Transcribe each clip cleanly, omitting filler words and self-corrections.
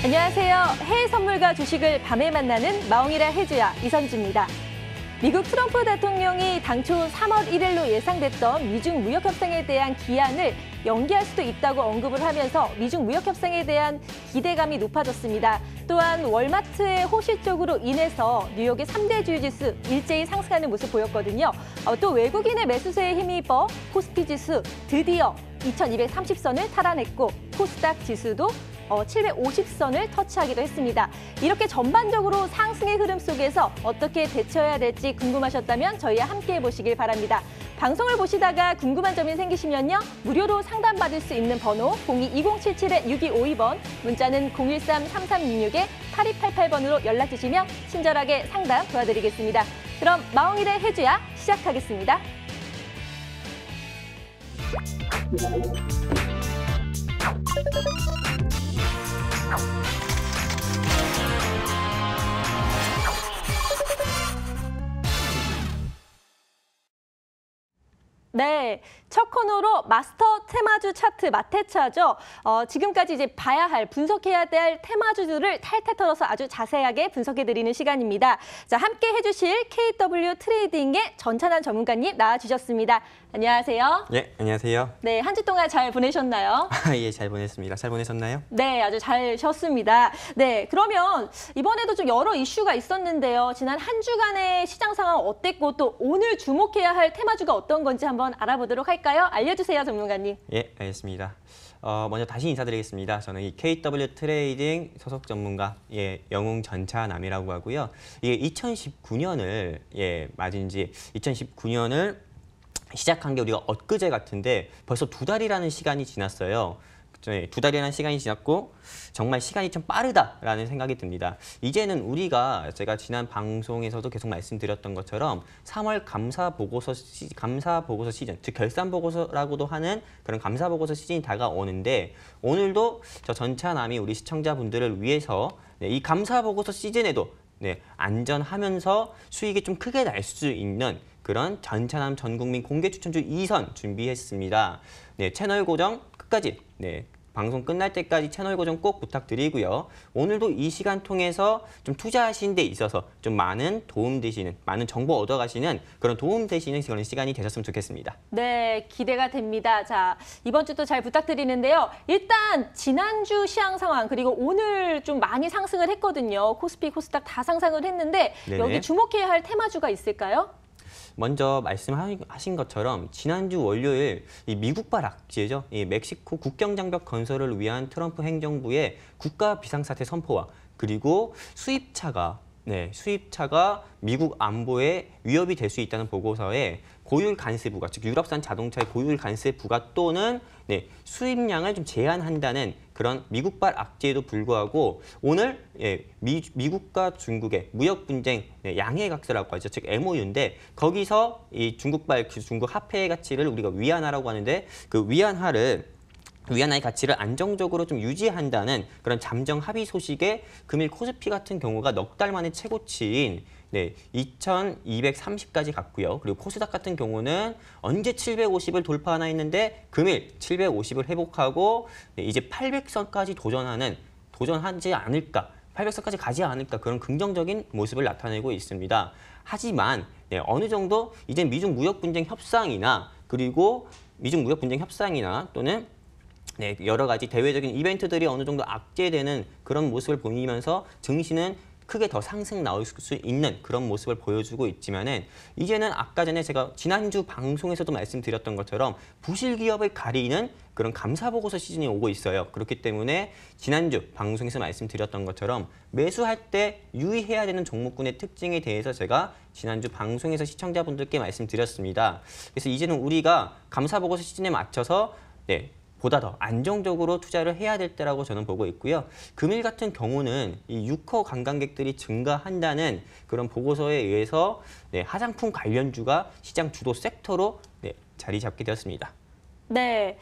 안녕하세요. 해외 선물과 주식을 밤에 만나는 마홍이라 해주야 이선주입니다. 미국 트럼프 대통령이 당초 3월 1일로 예상됐던 미중 무역 협상에 대한 기한을 연기할 수도 있다고 언급을 하면서 미중 무역 협상에 대한 기대감이 높아졌습니다. 또한 월마트의 호시 쪽으로 인해서 뉴욕의 3대 주요지수 일제히 상승하는 모습 보였거든요. 또 외국인의 매수세에 힘입어 코스피 지수 드디어 2230선을 탈환했고 코스닥 지수도 750선을 터치하기도 했습니다. 이렇게 전반적으로 상승의 흐름 속에서 어떻게 대처해야 될지 궁금하셨다면 저희와 함께 해보시길 바랍니다. 방송을 보시다가 궁금한 점이 생기시면요. 무료로 상담받을 수 있는 번호 02-2077-6252번, 문자는 013-3366-8288번으로 연락 주시면 친절하게 상담 도와드리겠습니다. 그럼 마홍일의 해주야 시작하겠습니다. 네, 첫 코너로 마스터 테마주 차트 마테차죠. 지금까지 이제 봐야 할, 분석해야 될 테마주들을 탈탈 털어서 아주 자세하게 분석해드리는 시간입니다. 자, 함께 해주실 KW 트레이딩의 전찬환 전문가님 나와주셨습니다. 안녕하세요. 네, 안녕하세요. 네, 한 주 동안 잘 보내셨나요? 예, 잘 보냈습니다. 잘 보내셨나요? 네, 아주 잘 쉬었습니다. 네, 그러면 이번에도 좀 여러 이슈가 있었는데요. 지난 한 주간의 시장 상황 어땠고 또 오늘 주목해야 할 테마주가 어떤 건지 한번 알아보도록 할까요? 알려주세요, 전문가님. 예, 알겠습니다. 먼저 다시 인사드리겠습니다. 저는 이 KW 트레이딩 소속 전문가 영웅 전찬남이라고 하고요. 이게 2019년을 맞은 지 2019년을 시작한 게 우리가 엊그제 같은데 벌써 2달이라는 시간이 지났어요. 2달이라는 시간이 지났고 정말 시간이 좀 빠르다라는 생각이 듭니다. 이제는 우리가 제가 지난 방송에서도 계속 말씀드렸던 것처럼 3월 감사보고서 시즌, 즉 결산보고서라고도 하는 그런 감사보고서 시즌이 다가오는데 오늘도 저 전찬남이 우리 시청자분들을 위해서 이 감사보고서 시즌에도 안전하면서 수익이 좀 크게 날 수 있는 그런 전찬남 전국민 공개 추천주 2선 준비했습니다. 채널 고정 끝까지, 방송 끝날 때까지 채널 고정 꼭 부탁드리고요. 오늘도 이 시간 통해서 좀 투자하시는 데 있어서 좀 많은 도움 되시는, 많은 정보 얻어가시는 그런 도움 되시는 그런 시간이 되셨으면 좋겠습니다. 네, 기대가 됩니다. 자, 이번 주도 잘 부탁드리는데요. 일단 지난주 시황 상황 그리고 오늘 좀 많이 상승을 했거든요. 코스피, 코스닥 다 상승을 했는데 네네. 여기 주목해야 할 테마주가 있을까요? 먼저 말씀하신 것처럼 지난주 월요일 이 미국발 악재죠. 이 멕시코 국경장벽 건설을 위한 트럼프 행정부의 국가 비상사태 선포와 그리고 수입차가 미국 안보에 위협이 될 수 있다는 보고서에 고율 관세부가, 즉 유럽산 자동차의 고율 관세부가 또는 수입량을 좀 제한한다는 그런 미국발 악재에도 불구하고 오늘 미국과 중국의 무역 분쟁 양해 각서라고 하죠. 즉 MOU인데 거기서 이 중국발 중국 화폐의 가치를 우리가 위안화라고 하는데 그 위안화의 가치를 안정적으로 좀 유지한다는 그런 잠정 합의 소식에 금일 코스피 같은 경우가 넉 달 만에 최고치인 2230까지 갔고요. 그리고 코스닥 같은 경우는 언제 750을 돌파하나 했는데 금일 750을 회복하고 이제 800선까지 도전하지 않을까, 800선까지 가지 않을까 그런 긍정적인 모습을 나타내고 있습니다. 하지만 어느 정도 이제 미중 무역 분쟁 협상이나 또는 여러 가지 대외적인 이벤트들이 어느 정도 악재되는 그런 모습을 보이면서 증시는 크게 더 상승 나올 수 있는 그런 모습을 보여주고 있지만은 이제는 아까 전에 제가 지난주 방송에서도 말씀드렸던 것처럼 부실 기업을 가리는 그런 감사보고서 시즌이 오고 있어요. 그렇기 때문에 지난주 방송에서 말씀드렸던 것처럼 매수할 때 유의해야 되는 종목군의 특징에 대해서 제가 지난주 방송에서 시청자분들께 말씀드렸습니다. 그래서 이제는 우리가 감사보고서 시즌에 맞춰서 보다 더 안정적으로 투자를 해야 될 때라고 저는 보고 있고요. 금일 같은 경우는 이 6호 관광객들이 증가한다는 그런 보고서에 의해서 화장품 관련주가 시장 주도 섹터로 자리 잡게 되었습니다. 네.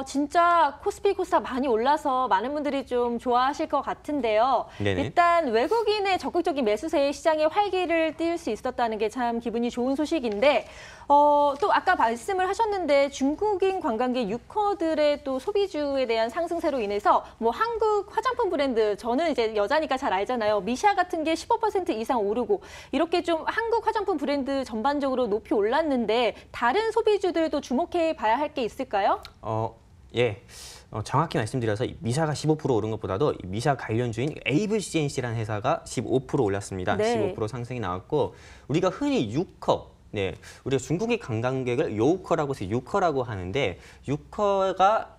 진짜 코스피 코스닥 많이 올라서 많은 분들이 좀 좋아하실 것 같은데요. 네네. 일단 외국인의 적극적인 매수세에 시장에 활기를 띨 수 있었다는 게 참 기분이 좋은 소식인데 또 아까 말씀을 하셨는데 중국인 관광객 유커들의 또 소비주에 대한 상승세로 인해서 뭐 한국 화장품 브랜드 저는 이제 여자니까 잘 알잖아요. 미샤 같은 게 15% 이상 오르고 이렇게 좀 한국 화장품 브랜드 전반적으로 높이 올랐는데 다른 소비주들도 주목해 봐야 할 게 있을까요? 예. 정확히 말씀드려서 미샤가 15% 오른 것보다도 미샤 관련주인 에이블 CNC라는 회사가 15% 올랐습니다. 네. 15% 상승이 나왔고 우리가 흔히 유커, 네, 우리가 중국인 관광객을 요커라고 해서 유커라고 하는데 유커가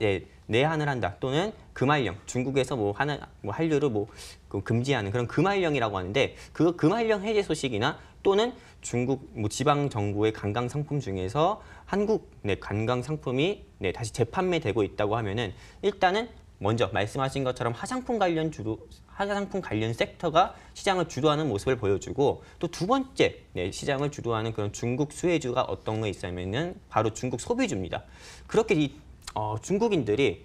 내한을 한다 또는 금할령, 중국에서 뭐 한류를 금지하는 그런 금할령이라고 하는데 그 금할령 해제 소식이나 또는 중국 지방 정부의 관광 상품 중에서 한국 관광 상품이 다시 재판매되고 있다고 하면은 일단은 먼저 말씀하신 것처럼 화장품 관련 섹터가 시장을 주도하는 모습을 보여주고 또 두 번째 시장을 주도하는 그런 중국 수혜주가 어떤 거 있냐면은 바로 중국 소비주입니다. 그렇게 중국인들이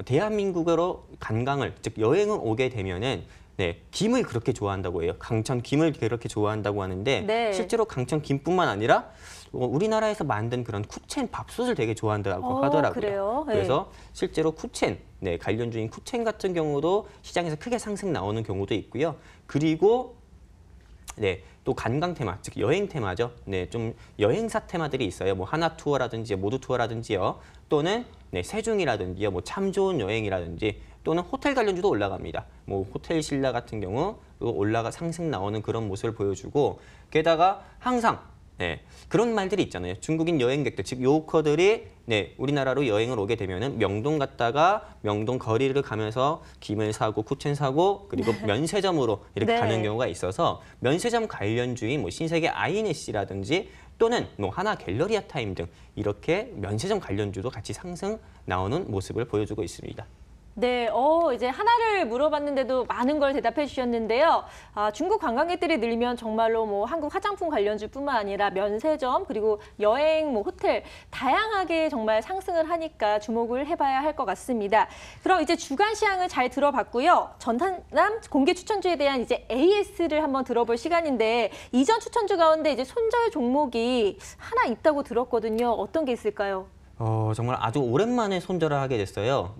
대한민국으로 관광을 즉 여행을 오게 되면은 김을 그렇게 좋아한다고 해요. 강천 김을 그렇게 좋아한다고 하는데 네. 실제로 강천 김뿐만 아니라 우리나라에서 만든 그런 쿠첸 밥솥을 되게 좋아한다고 하더라고요. 그래요? 네. 그래서 실제로 쿠첸, 관련주인 쿠첸 같은 경우도 시장에서 크게 상승 나오는 경우도 있고요. 그리고 또 관광 테마, 즉 여행 테마죠. 좀 여행사 테마들이 있어요. 뭐 하나 투어라든지 모두 투어라든지요. 또는 세종이라든지요. 뭐 참 좋은 여행이라든지 또는 호텔 관련주도 올라갑니다. 뭐 호텔 신라 같은 경우 상승 나오는 그런 모습을 보여주고 게다가 항상 그런 말들이 있잖아요. 중국인 여행객들, 즉 요커들이 우리나라로 여행을 오게 되면은 명동 갔다가 명동 거리를 가면서 김을 사고 쿠첸 사고 그리고 면세점으로 이렇게 네. 가는 경우가 있어서 면세점 관련주인 뭐 신세계 아이네시라든지 또는 뭐 하나 갤러리아 타임 등 이렇게 면세점 관련주도 같이 상승 나오는 모습을 보여주고 있습니다. 네, 이제 하나를 물어봤는데도 많은 걸 대답해 주셨는데요. 중국 관광객들이 늘면 정말로 뭐 한국 화장품 관련주뿐만 아니라 면세점 그리고 여행, 뭐 호텔 다양하게 정말 상승을 하니까 주목을 해봐야 할 것 같습니다. 그럼 이제 주간 시황을 잘 들어봤고요. 전남 공개 추천주에 대한 이제 AS를 한번 들어볼 시간인데 이전 추천주 가운데 이제 손절 종목이 하나 있다고 들었거든요. 어떤 게 있을까요? 정말 아주 오랜만에 손절을 하게 됐어요.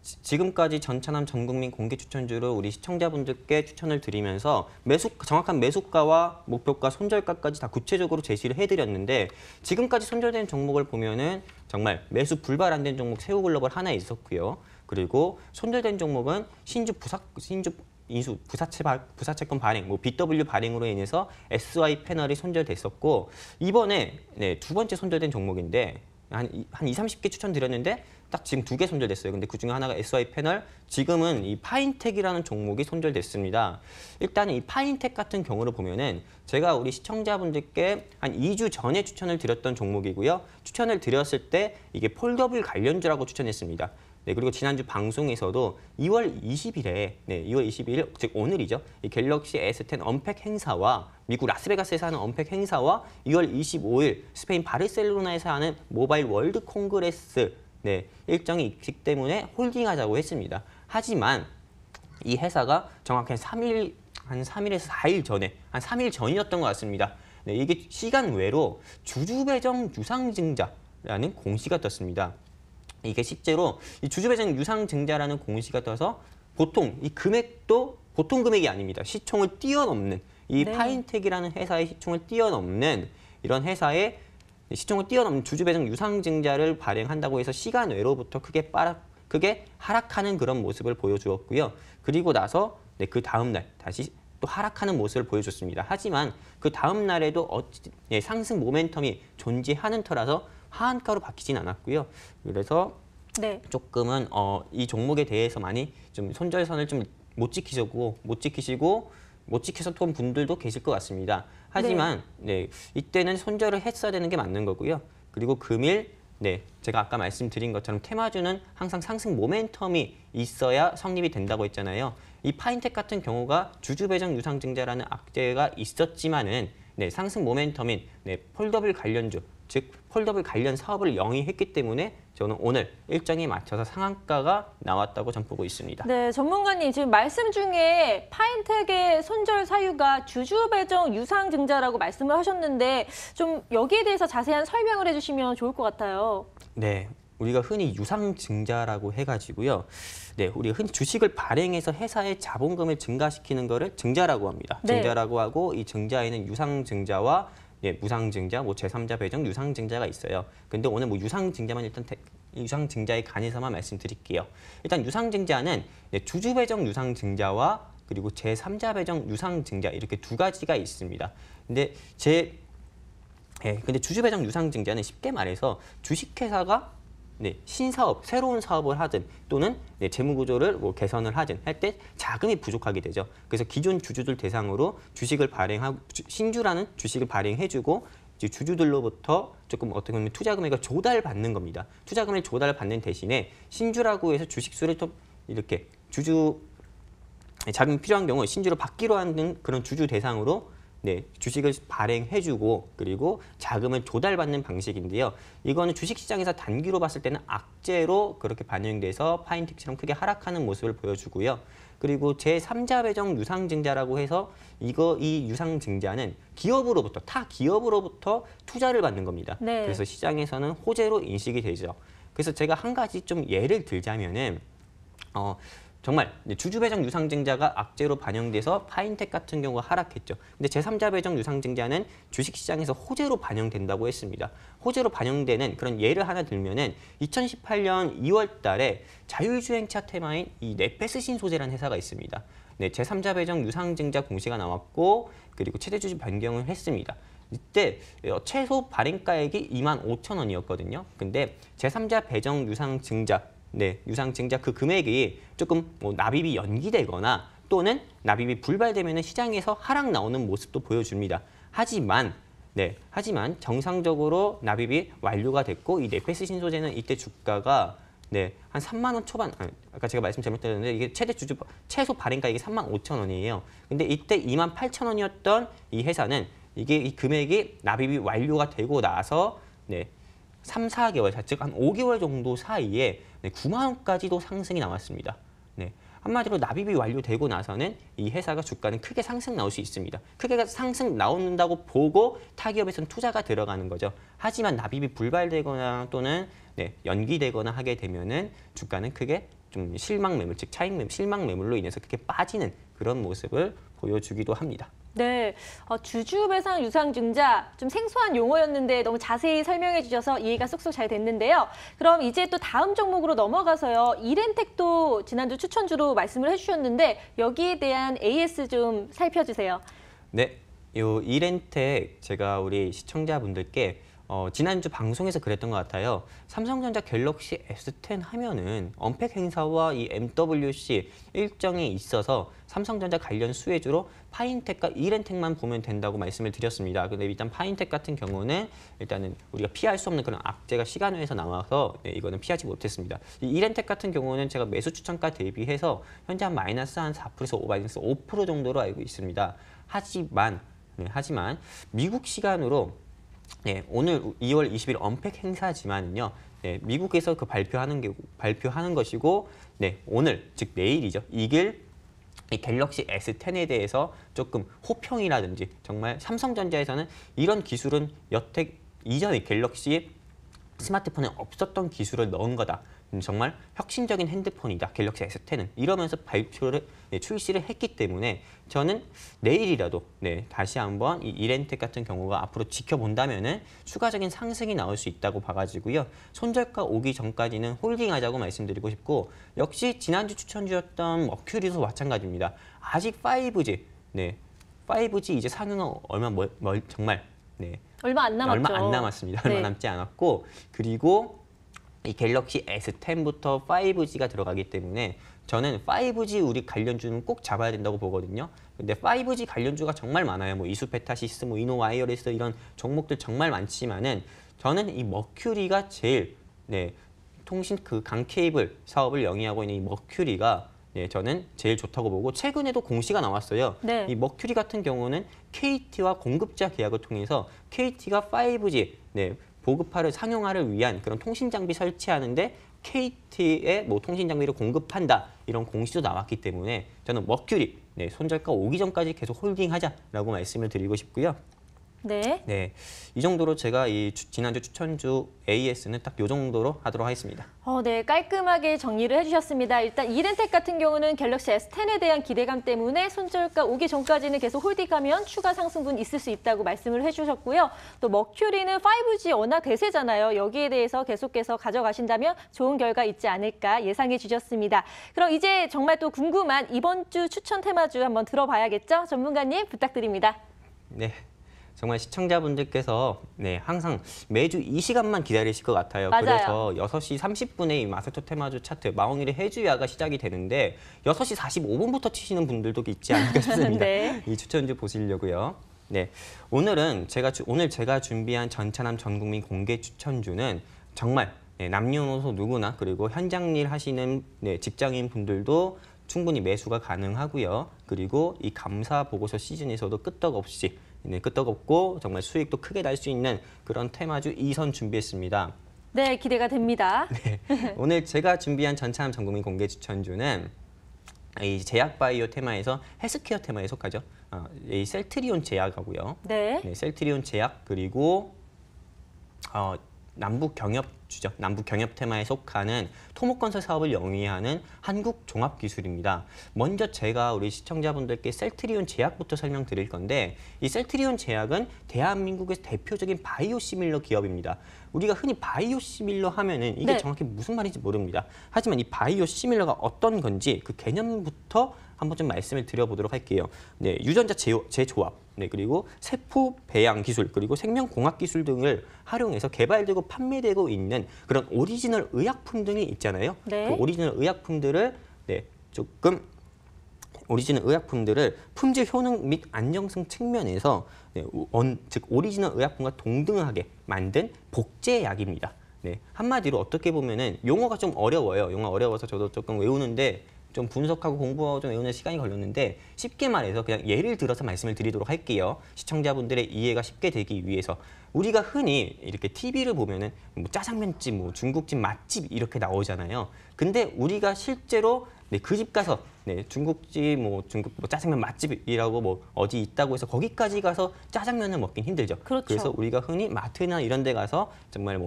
지금까지 전차남 전국민 공개 추천주를 우리 시청자분들께 추천을 드리면서 정확한 매수가와 목표가, 손절가까지 다 구체적으로 제시를 해드렸는데 지금까지 손절된 종목을 보면은 정말 매수 불발 안 된 종목 세우글로벌 하나 있었고요. 그리고 손절된 종목은 신주 인수 부사채권 발행, BW 발행으로 인해서 SY 패널이 손절됐었고 이번에 두 번째 손절된 종목인데 한 20-30개 추천드렸는데 딱 지금 2개 손절됐어요. 근데 그중에 하나가 SY 패널, 지금은 이 파인텍이라는 종목이 손절됐습니다. 일단 이 파인텍 같은 경우를 보면은 제가 우리 시청자분들께 한 2주 전에 추천을 드렸던 종목이고요. 추천을 드렸을 때 이게 폴더블 관련주라고 추천했습니다. 그리고 지난주 방송에서도 2월 20일에, 2월 22일, 즉 오늘이죠. 이 갤럭시 S10 언팩 행사와 미국 라스베가스에서 하는 언팩 행사와 2월 25일 스페인 바르셀로나에서 하는 모바일 월드 콩그레스 일정이 있기 때문에 홀딩하자고 했습니다. 하지만 이 회사가 정확히 한 3일에서 4일 전에, 한 3일 전이었던 것 같습니다. 이게 시간 외로 주주배정 유상증자라는 공시가 떴습니다. 이게 실제로 이 주주배정 유상증자라는 공시가 떠서 보통 이 금액도 보통 금액이 아닙니다. 시총을 뛰어넘는 이 파인텍이라는 회사의 시총을 뛰어넘는 이런 회사의 시총을 뛰어넘는 주주배정 유상증자를 발행한다고 해서 시간 외로부터 크게 하락하는 그런 모습을 보여주었고요. 그리고 나서 그 다음 날 다시 또 하락하는 모습을 보여줬습니다. 하지만 그 다음 날에도 상승 모멘텀이 존재하는 터라서 하한가로 바뀌진 않았고요. 그래서 조금은 이 종목에 대해서 많이 좀 손절선을 좀 못 지키셨던 분들도 계실 것 같습니다. 하지만 이때는 손절을 했어야 되는 게 맞는 거고요. 그리고 금일 제가 아까 말씀드린 것처럼 테마주는 항상 상승 모멘텀이 있어야 성립이 된다고 했잖아요. 이 파인텍 같은 경우가 주주배정 유상증자라는 악재가 있었지만은 상승 모멘텀인 폴더블 관련주, 즉 폴더블 관련 사업을 영위했기 때문에 저는 오늘 일정에 맞춰서 상한가가 나왔다고 전 보고 있습니다. 네, 전문가님 지금 말씀 중에 파인텍의 손절 사유가 주주 배정 유상증자라고 말씀을 하셨는데 좀 여기에 대해서 자세한 설명을 해주시면 좋을 것 같아요. 네, 우리가 흔히 유상증자라고 해가지고요. 네, 우리가 흔히 주식을 발행해서 회사의 자본금을 증가시키는 거를 증자라고 합니다. 네. 증자라고 하고 이 증자에는 유상증자와 무상증자, 뭐 제3자 배정, 유상증자가 있어요. 근데 오늘 뭐 유상증자만 일단 유상증자에 관해서만 말씀드릴게요. 일단 유상증자는 주주 배정 유상증자와 그리고 제3자 배정 유상증자 이렇게 두 가지가 있습니다. 근데 근데 주주 배정 유상증자는 쉽게 말해서 주식회사가 신사업, 새로운 사업을 하든 또는 재무 구조를 뭐 개선을 하든 할 때 자금이 부족하게 되죠. 그래서 기존 주주들 대상으로 주식을 발행하고 신주라는 주식을 발행해주고 이제 주주들로부터 조금 어떻게 보면 투자 금액을 조달받는 겁니다. 투자금을 조달받는 대신에 신주라고 해서 주식수를 또 이렇게 자금이 필요한 경우 신주를 받기로 하는 그런 주주 대상으로 주식을 발행해주고 그리고 자금을 조달받는 방식인데요. 이거는 주식시장에서 단기로 봤을 때는 악재로 그렇게 반영돼서 파인텍처럼 크게 하락하는 모습을 보여주고요. 그리고 제3자 배정 유상증자라고 해서 이 유상증자는 타 기업으로부터 투자를 받는 겁니다. 네. 그래서 시장에서는 호재로 인식이 되죠. 그래서 제가 한 가지 좀 예를 들자면은 정말 주주 배정 유상증자가 악재로 반영돼서 파인텍 같은 경우가 하락했죠. 근데 제3자 배정 유상증자는 주식시장에서 호재로 반영된다고 했습니다. 호재로 반영되는 그런 예를 하나 들면은 2018년 2월 달에 자율주행차 테마인 이 네페스 신소재라는 회사가 있습니다. 제3자 배정 유상증자 공시가 나왔고 그리고 최대 주주 변경을 했습니다. 이때 최소 발행가액이 25,000원이었거든요. 근데 제3자 배정 유상증자 유상증자 그 금액이 조금 납입이 연기되거나 또는 납입이 불발되면 시장에서 하락 나오는 모습도 보여줍니다. 하지만 정상적으로 납입이 완료가 됐고 이 네페스 신소재는 이때 주가가 한 3만 원 초반, 아까 제가 말씀 잘못드렸는데 이게 최소 발행가액이 35,000원이에요. 근데 이때 28,000원이었던 이 회사는 이 금액이 납입이 완료가 되고 나서 3, 4개월, 즉 한 5개월 정도 사이에 9만 원까지도 상승이 나왔습니다. 한마디로 납입이 완료되고 나서는 이 회사가 주가는 크게 상승 나올 수 있습니다. 크게 상승 나온다고 보고 타기업에서는 투자가 들어가는 거죠. 하지만 납입이 불발되거나 또는 연기되거나 하게 되면은 주가는 크게 좀 실망 매물, 즉 실망 매물로 인해서 크게 빠지는 그런 모습을 보여주기도 합니다. 네, 주주 배상 유상증자 좀 생소한 용어였는데 너무 자세히 설명해 주셔서 이해가 쏙쏙 잘 됐는데요. 그럼 이제 또 다음 종목으로 넘어가서요. 이렌텍도 지난주 추천주로 말씀을 해주셨는데 여기에 대한 AS 좀 살펴주세요. 네, 요 이렌텍 제가 우리 시청자분들께 지난주 방송에서 그랬던 것 같아요. 삼성전자 갤럭시 S10 하면은 언팩 행사와 이 MWC 일정이 있어서 삼성전자 관련 수혜주로 파인텍과 이렌텍만 보면 된다고 말씀을 드렸습니다. 근데 일단 파인텍 같은 경우는 일단은 우리가 피할 수 없는 그런 악재가 시간외에서 나와서 이거는 피하지 못했습니다. 이 이렌텍 같은 경우는 제가 매수 추천가 대비해서 현재 한 마이너스 한 4%에서 마이너스 5% 정도로 알고 있습니다. 하지만 미국 시간으로 오늘 2월 20일 언팩 행사지만요. 미국에서 그 발표하는 것이고, 오늘 즉 내일이죠. 이길 이 갤럭시 S10에 대해서 조금 호평이라든지 정말 삼성전자에서는 이런 기술은 여태 이전에 갤럭시 스마트폰에 없었던 기술을 넣은 거다. 정말 혁신적인 핸드폰이다. 갤럭시 S10은 이러면서 출시를 했기 때문에 저는 내일이라도 다시 한번 이 이렌텍 같은 경우가 앞으로 지켜본다면은 추가적인 상승이 나올 수 있다고 봐가지고요. 손절가 오기 전까지는 홀딩하자고 말씀드리고 싶고 역시 지난주 추천주였던 머큐리도 마찬가지입니다. 아직 5G 5G 이제 상용은 정말 얼마 안 남았죠. 얼마 안 남았습니다. 얼마 남지 않았고 그리고 이 갤럭시 S10부터 5G가 들어가기 때문에 저는 5G 우리 관련주는 꼭 잡아야 된다고 보거든요. 근데 5G 관련주가 정말 많아요. 뭐 이수페타시스, 뭐 이노 와이어리스 이런 종목들 정말 많지만은 저는 이 머큐리가 제일 통신 그 강 케이블 사업을 영위하고 있는 이 머큐리가 저는 제일 좋다고 보고 최근에도 공시가 나왔어요. 이 머큐리 같은 경우는 KT와 공급자 계약을 통해서 KT가 5G 보급화를 상용화를 위한 그런 통신 장비 설치하는데 KT의 뭐 통신 장비를 공급한다 이런 공시도 나왔기 때문에 저는 머큐리 손절가 오기 전까지 계속 홀딩하자라고 말씀을 드리고 싶고요. 네. 네, 이 정도로 제가 지난주 추천주 AS는 딱 이 정도로 하도록 하겠습니다. 네, 깔끔하게 정리를 해주셨습니다. 일단 이렌텍 같은 경우는 갤럭시 S10에 대한 기대감 때문에 손절가 오기 전까지는 계속 홀딩하면 추가 상승분 있을 수 있다고 말씀을 해주셨고요. 또 머큐리는 5G 워낙 대세잖아요. 여기에 대해서 계속해서 가져가신다면 좋은 결과 있지 않을까 예상해 주셨습니다. 그럼 이제 정말 또 궁금한 이번 주 추천 테마주 한번 들어봐야겠죠? 전문가님 부탁드립니다. 네. 정말 시청자분들께서 항상 매주 이 시간만 기다리실 것 같아요. 맞아요. 그래서 6시 30분에 이 마스터 테마주 차트 마홍일의 해주야가 시작이 되는데 6시 45분부터 치시는 분들도 있지 않을까 싶습니다. 네. 이 추천주 보시려고요. 네, 오늘 제가 준비한 전차남 전국민 공개 추천주는 정말 남녀노소 누구나 그리고 현장일 하시는 직장인 분들도 충분히 매수가 가능하고요. 그리고 이 감사 보고서 시즌에서도 끄떡없고 정말 수익도 크게 날 수 있는 그런 테마주 2선 준비했습니다. 네, 기대가 됩니다. 네, 오늘 제가 준비한 전차남 전국민 공개 추천주는 이 제약바이오 테마에서 헬스케어 테마에 속하죠. 이 셀트리온 제약하고요. 네. 셀트리온 제약 그리고 남북경협주죠. 남북경협 테마에 속하는 토목건설 사업을 영위하는 한국종합기술입니다. 먼저 제가 우리 시청자분들께 셀트리온 제약부터 설명드릴 건데 이 셀트리온 제약은 대한민국의 대표적인 바이오시밀러 기업입니다. 우리가 흔히 바이오시밀러 하면은 이게 정확히 무슨 말인지 모릅니다. 하지만 이 바이오시밀러가 어떤 건지 그 개념부터 한번 좀 말씀을 드려보도록 할게요. 네, 유전자 재조합, 그리고 세포 배양 기술, 그리고 생명공학 기술 등을 활용해서 개발되고 판매되고 있는 그런 오리지널 의약품 등이 있잖아요. 네. 그 오리지널 의약품들을 오리지널 의약품들을 품질 효능 및 안정성 측면에서 즉 오리지널 의약품과 동등하게 만든 복제약입니다. 한마디로 어떻게 보면은 용어가 좀 어려워요. 용어 어려워서 저도 조금 외우는데 좀 분석하고 공부하고 좀 외우는 시간이 걸렸는데 쉽게 말해서 그냥 예를 들어서 말씀을 드리도록 할게요. 시청자분들의 이해가 쉽게 되기 위해서 우리가 흔히 이렇게 TV를 보면은 뭐 짜장면집, 뭐 중국집 맛집 이렇게 나오잖아요. 근데 우리가 실제로 그 집 가서 중국집, 중국 짜장면 맛집이라고 뭐 어디 있다고 해서 거기까지 가서 짜장면을 먹긴 힘들죠. 그렇죠. 그래서 우리가 흔히 마트나 이런 데 가서 정말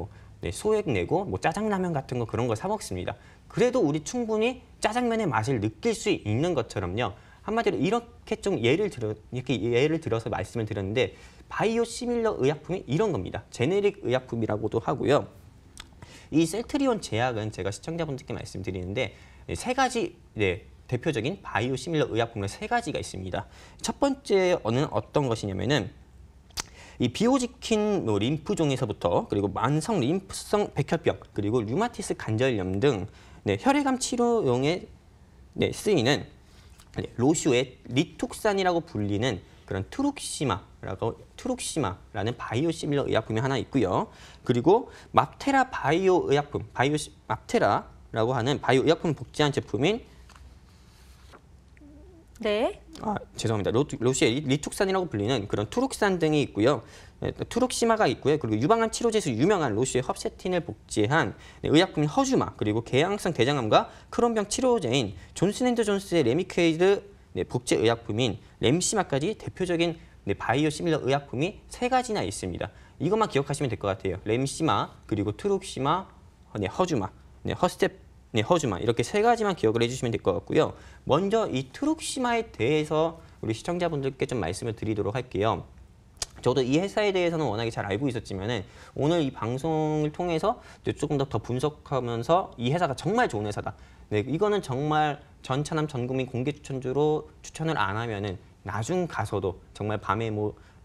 소액 내고 짜장라면 같은 거 그런 거 사 먹습니다. 그래도 우리 충분히 짜장면의 맛을 느낄 수 있는 것처럼요. 한마디로 이렇게 좀 예를 들어서 말씀을 드렸는데 바이오 시밀러 의약품이 이런 겁니다. 제네릭 의약품이라고도 하고요. 이 셀트리온 제약은 제가 시청자분들께 말씀드리는데 세 가지 대표적인 바이오 시밀러 의약품은 세 가지가 있습니다. 첫 번째는 어떤 것이냐면은 이 비호지킨 림프종에서부터 그리고 만성 림프성 백혈병 그리고 류마티스 관절염 등 혈액암 치료용에 쓰이는 로슈의 리툭산이라고 불리는 그런 트룩시마라는 바이오시밀러 의약품이 하나 있고요. 그리고 맙테라 바이오 의약품, 맙테라라고 하는 바이오 의약품 복제한 제품인 죄송합니다. 로슈의 리툭산이라고 불리는 그런 투룩산 등이 있고요. 투룩시마가 있고요. 그리고 유방암 치료제에서 유명한 로슈의 헙세틴을 복제한 의약품인 허주마, 그리고 개양성 대장암과 크론병 치료제인 존슨앤드존스의 레미케이드 복제 의약품인 렘시마까지 대표적인 바이오 시밀러 의약품이 세 가지나 있습니다. 이것만 기억하시면 될 것 같아요. 렘시마, 그리고 트룩시마, 허주마, 허주마 이렇게 세 가지만 기억을 해주시면 될 것 같고요. 먼저 이 트룩시마에 대해서 우리 시청자분들께 좀 말씀을 드리도록 할게요. 저도 이 회사에 대해서는 워낙에 잘 알고 있었지만은 오늘 이 방송을 통해서 조금 더 분석하면서 이 회사가 정말 좋은 회사다. 이거는 정말 전차남 전국민 공개 추천주로 추천을 안 하면은 나중 가서도 정말 밤에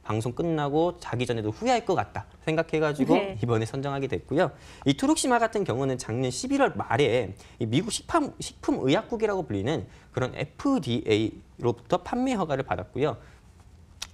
방송 끝나고 자기 전에도 후회할 것 같다 생각해가지고 이번에 선정하게 됐고요. 이 트룩시마 같은 경우는 작년 11월 말에 이 미국 식품의약국이라고 불리는 그런 FDA로부터 판매 허가를 받았고요.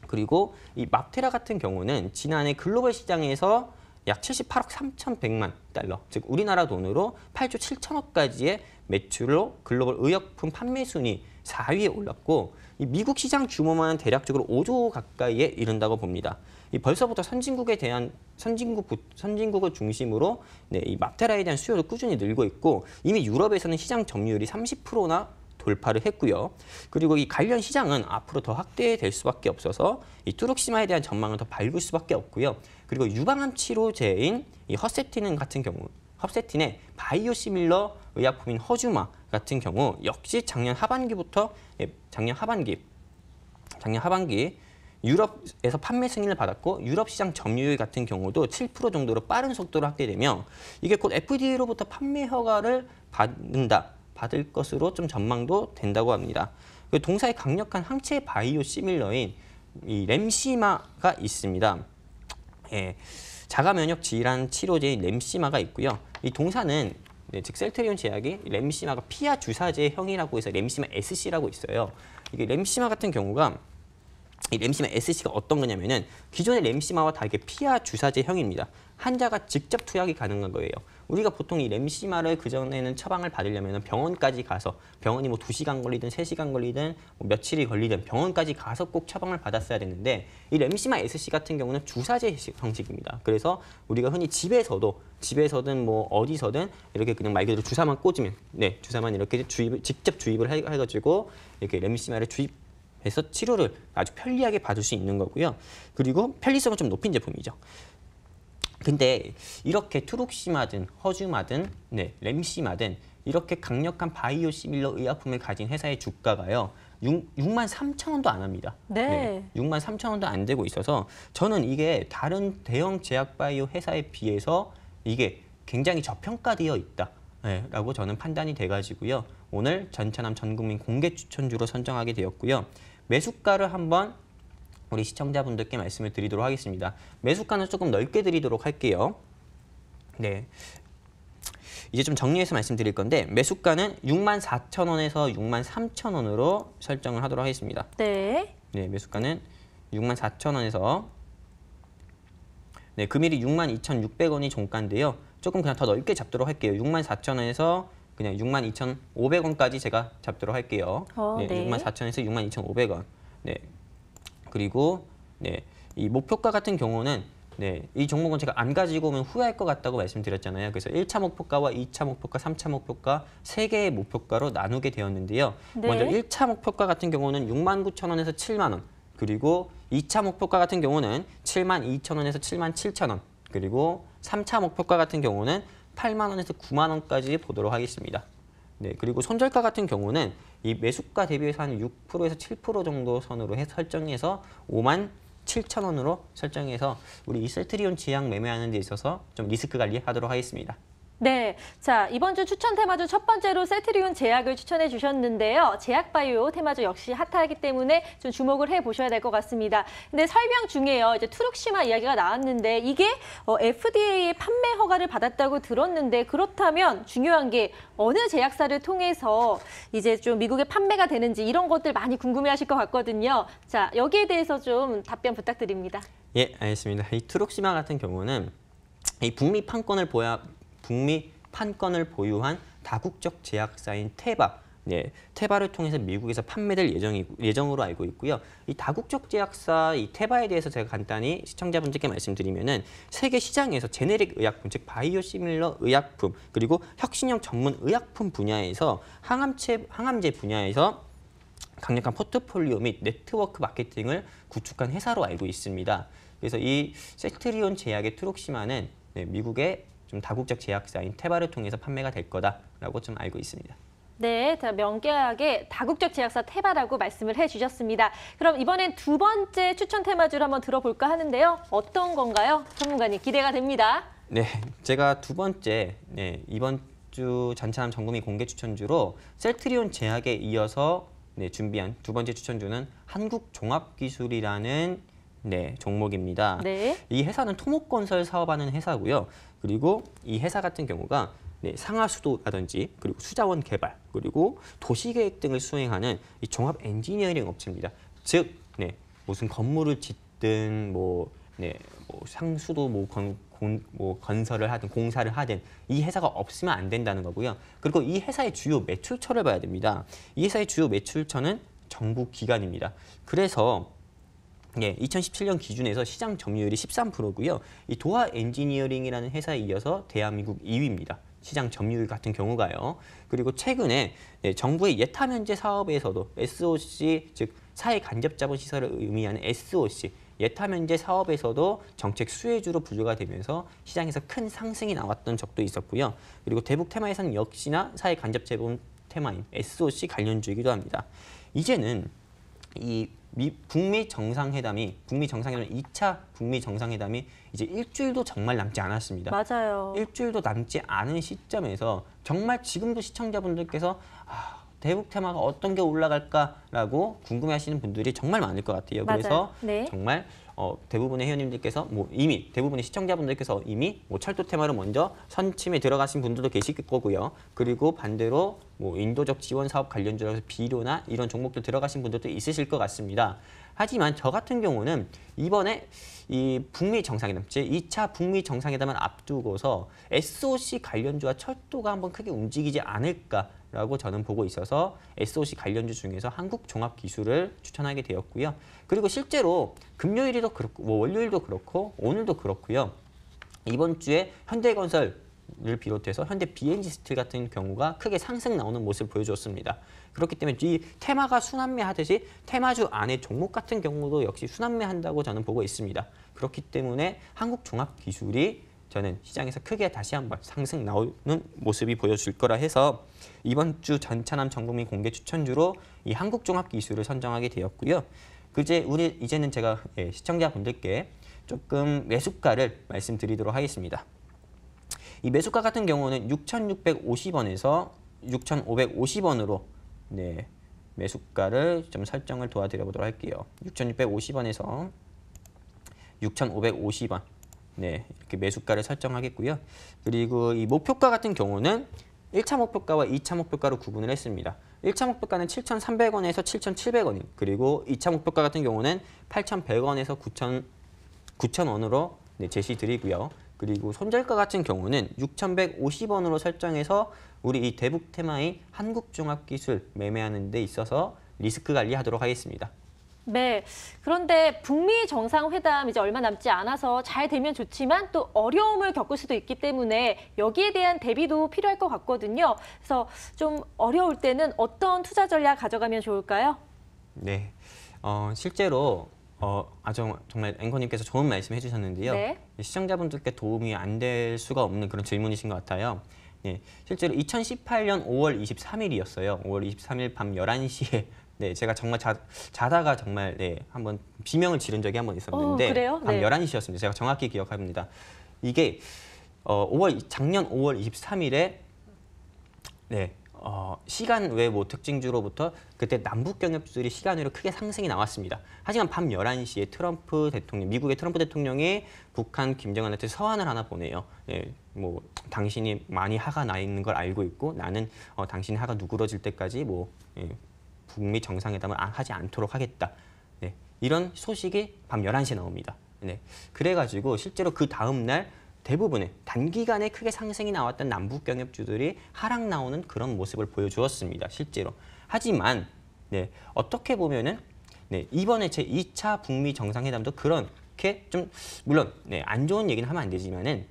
그리고 이 맙테라 같은 경우는 지난해 글로벌 시장에서 약 78억 3,100만 달러, 즉 우리나라 돈으로 8조 7천억까지의 매출로 글로벌 의약품 판매 순위 4위에 올랐고 이 미국 시장 규모만 대략적으로 5조 가까이에 이른다고 봅니다. 이 벌써부터 선진국을 중심으로 이 맙테라에 대한 수요도 꾸준히 늘고 있고 이미 유럽에서는 시장 점유율이 30%나 돌파를 했고요. 그리고 이 관련 시장은 앞으로 더 확대될 수밖에 없어서 이 투룩시마에 대한 전망은 더 밝을 수밖에 없고요. 그리고 유방암 치료제인 이 허셉틴 같은 경우, 허셉틴의 바이오시밀러 의약품인 허주마 같은 경우 역시 작년 하반기 유럽에서 판매 승인을 받았고 유럽 시장 점유율 같은 경우도 7% 정도로 빠른 속도로 확대되며 이게 곧 FDA로부터 판매 허가를 받을 것으로 좀 전망도 된다고 합니다. 동사의 강력한 항체 바이오 시밀러인 이 램시마가 있습니다. 예, 자가 면역 질환 치료제인 램시마가 있고요. 이 동사는 즉 셀트리온 제약이 램시마가 피하 주사제형이라고 해서 램시마 SC라고 있어요. 이게 램시마 같은 경우가 이 램시마 SC가 어떤 거냐면은 기존의 램시마와 다르게 피하 주사제형입니다. 환자가 직접 투약이 가능한 거예요. 우리가 보통 이 램시마를 그전에는 처방을 받으려면 병원까지 가서 병원이 뭐 2시간 걸리든 3시간 걸리든 뭐 며칠이 걸리든 병원까지 가서 꼭 처방을 받았어야 되는데 이 램시마 SC 같은 경우는 주사제 형식입니다. 그래서 우리가 흔히 집에서든 뭐 어디서든 이렇게 그냥 말 그대로 주사만 꽂으면 주사만 이렇게 직접 주입을 해가지고 이렇게 램시마를 주입해서 치료를 아주 편리하게 받을 수 있는 거고요. 그리고 편리성을 좀 높인 제품이죠. 근데 이렇게 투룩시마든 허주마든 램시마든 이렇게 강력한 바이오 시밀러 의약품을 가진 회사의 주가가요. 6만 3천 원도 안 합니다. 네. 6만 3천 원도 안 되고 있어서 저는 이게 다른 대형 제약 바이오 회사에 비해서 이게 굉장히 저평가되어 있다라고 저는 판단이 돼가지고요. 오늘 전차남 전국민 공개 추천주로 선정하게 되었고요. 매수가를 한번 우리 시청자분들께 말씀을 드리도록 하겠습니다. 매수가는 조금 넓게 드리도록 할게요. 네, 이제 좀 정리해서 말씀드릴 건데 매수가는 6만 4천 원에서 6만 3천 원으로 설정을 하도록 하겠습니다. 네. 네, 매수가는 6만 4천 원에서 금일이 6만 2,600원이 종가인데요. 조금 그냥 더 넓게 잡도록 할게요. 6만 4천 원에서 그냥 6만 2,500원까지 제가 잡도록 할게요. 네, 6만 4천에서 6만 2,500원. 네. 그리고 이 목표가 같은 경우는 이 종목은 제가 안 가지고 오면 후회할 것 같다고 말씀드렸잖아요. 그래서 1차 목표가와 2차 목표가, 3차 목표가 3개의 목표가로 나누게 되었는데요. 먼저 1차 목표가 같은 경우는 6만 9천 원에서 7만 원. 그리고 2차 목표가 같은 경우는 7만 2천 원에서 7만 7천 원. 그리고 3차 목표가 같은 경우는 8만 원에서 9만 원까지 보도록 하겠습니다. 그리고 손절가 같은 경우는 이 매수가 대비해서 한 6%에서 7% 정도 선으로 설정해서 5만 7천 원으로 설정해서 우리 이 셀트리온 제약 매매하는 데 있어서 좀 리스크 관리하도록 하겠습니다. 네, 자 이번 주 추천 테마주 첫 번째로 셀트리온 제약을 추천해 주셨는데요. 제약바이오 테마주 역시 핫하기 때문에 좀 주목을 해보셔야 될 것 같습니다. 근데 설명 중에요, 이제 투룩시마 이야기가 나왔는데 이게 FDA의 판매 허가를 받았다고 들었는데 그렇다면 중요한 게 어느 제약사를 통해서 이제 좀 미국에 판매가 되는지 이런 것들 많이 궁금해하실 것 같거든요. 자 여기에 대해서 좀 답변 부탁드립니다. 예, 알겠습니다. 이 투룩시마 같은 경우는 이 북미 판권을 보유한 다국적 제약사인 테바, 테바를 통해서 미국에서 판매될 예정으로 알고 있고요. 이 다국적 제약사 이 테바에 대해서 제가 간단히 시청자분들께 말씀드리면은 세계 시장에서 제네릭 의약품, 즉 바이오시밀러 의약품, 그리고 혁신형 전문 의약품 분야에서 항암제 분야에서 강력한 포트폴리오 및 네트워크 마케팅을 구축한 회사로 알고 있습니다. 그래서 이 셀트리온 제약의 투룩시마는 미국의 좀 다국적 제약사인 테바를 통해서 판매가 될 거다라고 좀 알고 있습니다. 네, 자, 명쾌하게 다국적 제약사 테바라고 말씀을 해주셨습니다. 그럼 이번엔 두 번째 추천 테마주를 한번 들어볼까 하는데요. 어떤 건가요? 전문가님 기대가 됩니다. 네, 제가 두 번째 이번 주 전차남 전국민 공개 추천주로 셀트리온 제약에 이어서 준비한 두 번째 추천주는 한국종합기술이라는 종목입니다. 이 회사는 토목건설 사업하는 회사고요. 그리고 이 회사 같은 경우가 상하수도라든지 그리고 수자원 개발 그리고 도시계획 등을 수행하는 이 종합 엔지니어링 업체입니다. 즉 무슨 건물을 짓든 상수도 뭐 건설을 하든 공사를 하든 이 회사가 없으면 안 된다는 거고요. 그리고 이 회사의 주요 매출처를 봐야 됩니다. 이 회사의 주요 매출처는 정부 기관입니다. 그래서 2017년 기준에서 시장 점유율이 13%고요. 이 도하 엔지니어링이라는 회사에 이어서 대한민국 2위입니다. 시장 점유율 같은 경우가요. 그리고 최근에 정부의 예타면제 사업에서도 SOC, 즉 사회 간접 자본 시설을 의미하는 SOC, 예타면제 사업에서도 정책 수혜주로 분류가 되면서 시장에서 큰 상승이 나왔던 적도 있었고요. 그리고 대북 테마에서는 역시나 사회 간접 자본 테마인 SOC 관련주이기도 합니다. 이제는 이 북미 정상회담 2차 북미 정상회담이 이제 일주일도 정말 남지 않았습니다. 맞아요. 일주일도 남지 않은 시점에서 정말 지금도 시청자분들께서 대북 테마가 어떤 게 올라갈까라고 궁금해하시는 분들이 정말 많을 것 같아요. 맞아요. 그래서 네. 정말 대부분의 회원님들께서 이미 대부분의 시청자분들께서 이미 철도 테마로 먼저 선침에 들어가신 분들도 계실 거고요. 그리고 반대로 인도적 지원 사업 관련주라서 비료나 이런 종목들 들어가신 분들도 있으실 것 같습니다. 하지만 저 같은 경우는 이번에 이 북미 정상회담, 제2차 북미 정상회담을 앞두고서 SOC 관련주와 철도가 한번 크게 움직이지 않을까라고 저는 보고 있어서 SOC 관련주 중에서 한국종합기술을 추천하게 되었고요. 그리고 실제로 금요일도 그렇고 월요일도 그렇고 오늘도 그렇고요. 이번 주에 현대건설을 비롯해서 현대 BNG 스틸 같은 경우가 크게 상승 나오는 모습을 보여주었습니다. 그렇기 때문에 이 테마가 순환매하듯이 테마주 안에 종목 같은 경우도 역시 순환매한다고 저는 보고 있습니다. 그렇기 때문에 한국종합기술이 저는 시장에서 크게 다시 한번 상승 나오는 모습이 보여질 거라 해서 이번 주 전차남 전국민 공개 추천주로 이 한국종합기술을 선정하게 되었고요. 이제는 제가 시청자분들께 조금 매수가를 말씀드리도록 하겠습니다. 이 매수가 같은 경우는 6,650원에서 6,550원으로 매수가를 좀 설정을 도와드려 보도록 할게요. 6,650원에서 6,550원 이렇게 매수가를 설정하겠고요. 그리고 이 목표가 같은 경우는 1차 목표가와 2차 목표가로 구분을 했습니다. 1차 목표가는 7,300원에서 7,700원, 그리고 2차 목표가 같은 경우는 8,100원에서 9,000원으로 제시 드리고요. 그리고 손절가 같은 경우는 6,150원으로 설정해서 우리 이 대북 테마인 한국종합기술 매매하는 데 있어서 리스크 관리하도록 하겠습니다. 네. 그런데 북미 정상회담 이제 얼마 남지 않아서 잘 되면 좋지만 또 어려움을 겪을 수도 있기 때문에 여기에 대한 대비도 필요할 것 같거든요. 그래서 좀 어려울 때는 어떤 투자 전략 가져가면 좋을까요? 네. 실제로 정말 앵커님께서 좋은 말씀 해주셨는데요. 네. 시청자분들께 도움이 안 될 수가 없는 그런 질문이신 것 같아요. 실제로 2018년 5월 23일이었어요. 5월 23일 밤 11시에 제가 정말 자다가 정말 한번 비명을 지른 적이 한번 있었는데 그래요? 밤 11시였습니다. 제가 정확히 기억합니다. 이게 작년 5월 23일에 시간 외 특징주로부터 그때 남북 경협주들이 시간 외로 크게 상승이 나왔습니다. 하지만 밤 11시에 미국의 트럼프 대통령이 북한 김정은한테 서한을 하나 보내요. 당신이 많이 화가 나 있는 걸 알고 있고 나는 당신의 화가 누그러질 때까지 북미 정상회담을 하지 않도록 하겠다. 이런 소식이 밤 11시에 나옵니다. 그래가지고 실제로 그 다음 날 대부분의 단기간에 크게 상승이 나왔던 남북 경협주들이 하락 나오는 그런 모습을 보여주었습니다. 실제로. 하지만 어떻게 보면은 이번에 제2차 북미 정상회담도 그렇게 좀 물론 안 좋은 얘기는 하면 안 되지만은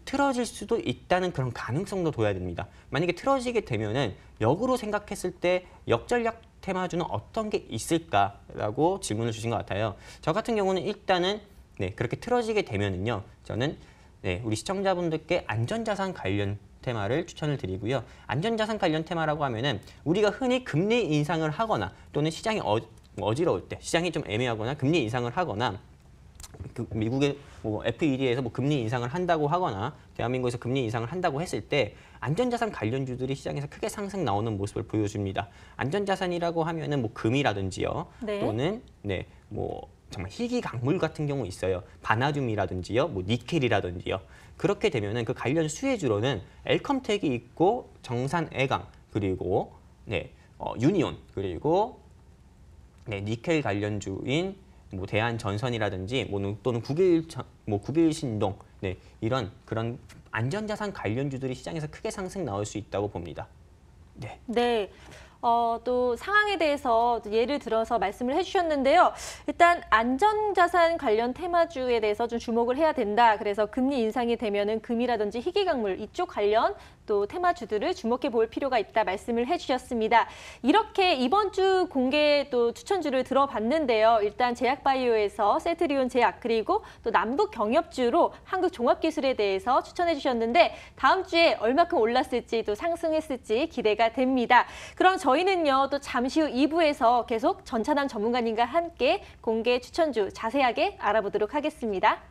틀어질 수도 있다는 그런 가능성도 둬야 됩니다. 만약에 틀어지게 되면은 역으로 생각했을 때 역전략 테마주는 어떤 게 있을까라고 질문을 주신 것 같아요. 저 같은 경우는 일단은 그렇게 틀어지게 되면은요, 저는 우리 시청자분들께 안전자산 관련 테마를 추천을 드리고요. 안전자산 관련 테마라고 하면은 우리가 흔히 금리 인상을 하거나 또는 시장이 어지러울 때, 시장이 좀 애매하거나 금리 인상을 하거나 미국의 FED에서 금리 인상을 한다고 하거나 대한민국에서 금리 인상을 한다고 했을 때 안전자산 관련주들이 시장에서 크게 상승 나오는 모습을 보여줍니다. 안전자산이라고 하면은 금이라든지요, 또는 정말 희귀 강물 같은 경우 있어요. 바나듐이라든지요, 니켈이라든지요. 그렇게 되면은 그 관련 수혜주로는 엘컴텍이 있고 정산에강 그리고 유니온 그리고 니켈 관련주인 대한전선이라든지 또는 국일신동 네, 그런 안전자산 관련주들이 시장에서 크게 상승 나올 수 있다고 봅니다. 네. 네. 또 상황에 대해서 예를 들어서 말씀을 해주셨는데요. 일단 안전자산 관련 테마주에 대해서 좀 주목을 해야 된다. 그래서 금리 인상이 되면은 금이라든지 희귀광물 이쪽 관련 또 테마주들을 주목해 볼 필요가 있다 말씀을 해주셨습니다. 이렇게 이번 주 공개 또 추천주를 들어봤는데요. 일단 제약바이오에서 셀트리온 제약 그리고 또 남북경협주로 한국종합기술에 대해서 추천해 주셨는데 다음 주에 얼마큼 올랐을지 또 상승했을지 기대가 됩니다. 그럼 저희는요 또 잠시 후 2부에서 계속 전찬환 전문가님과 함께 공개 추천주 자세하게 알아보도록 하겠습니다.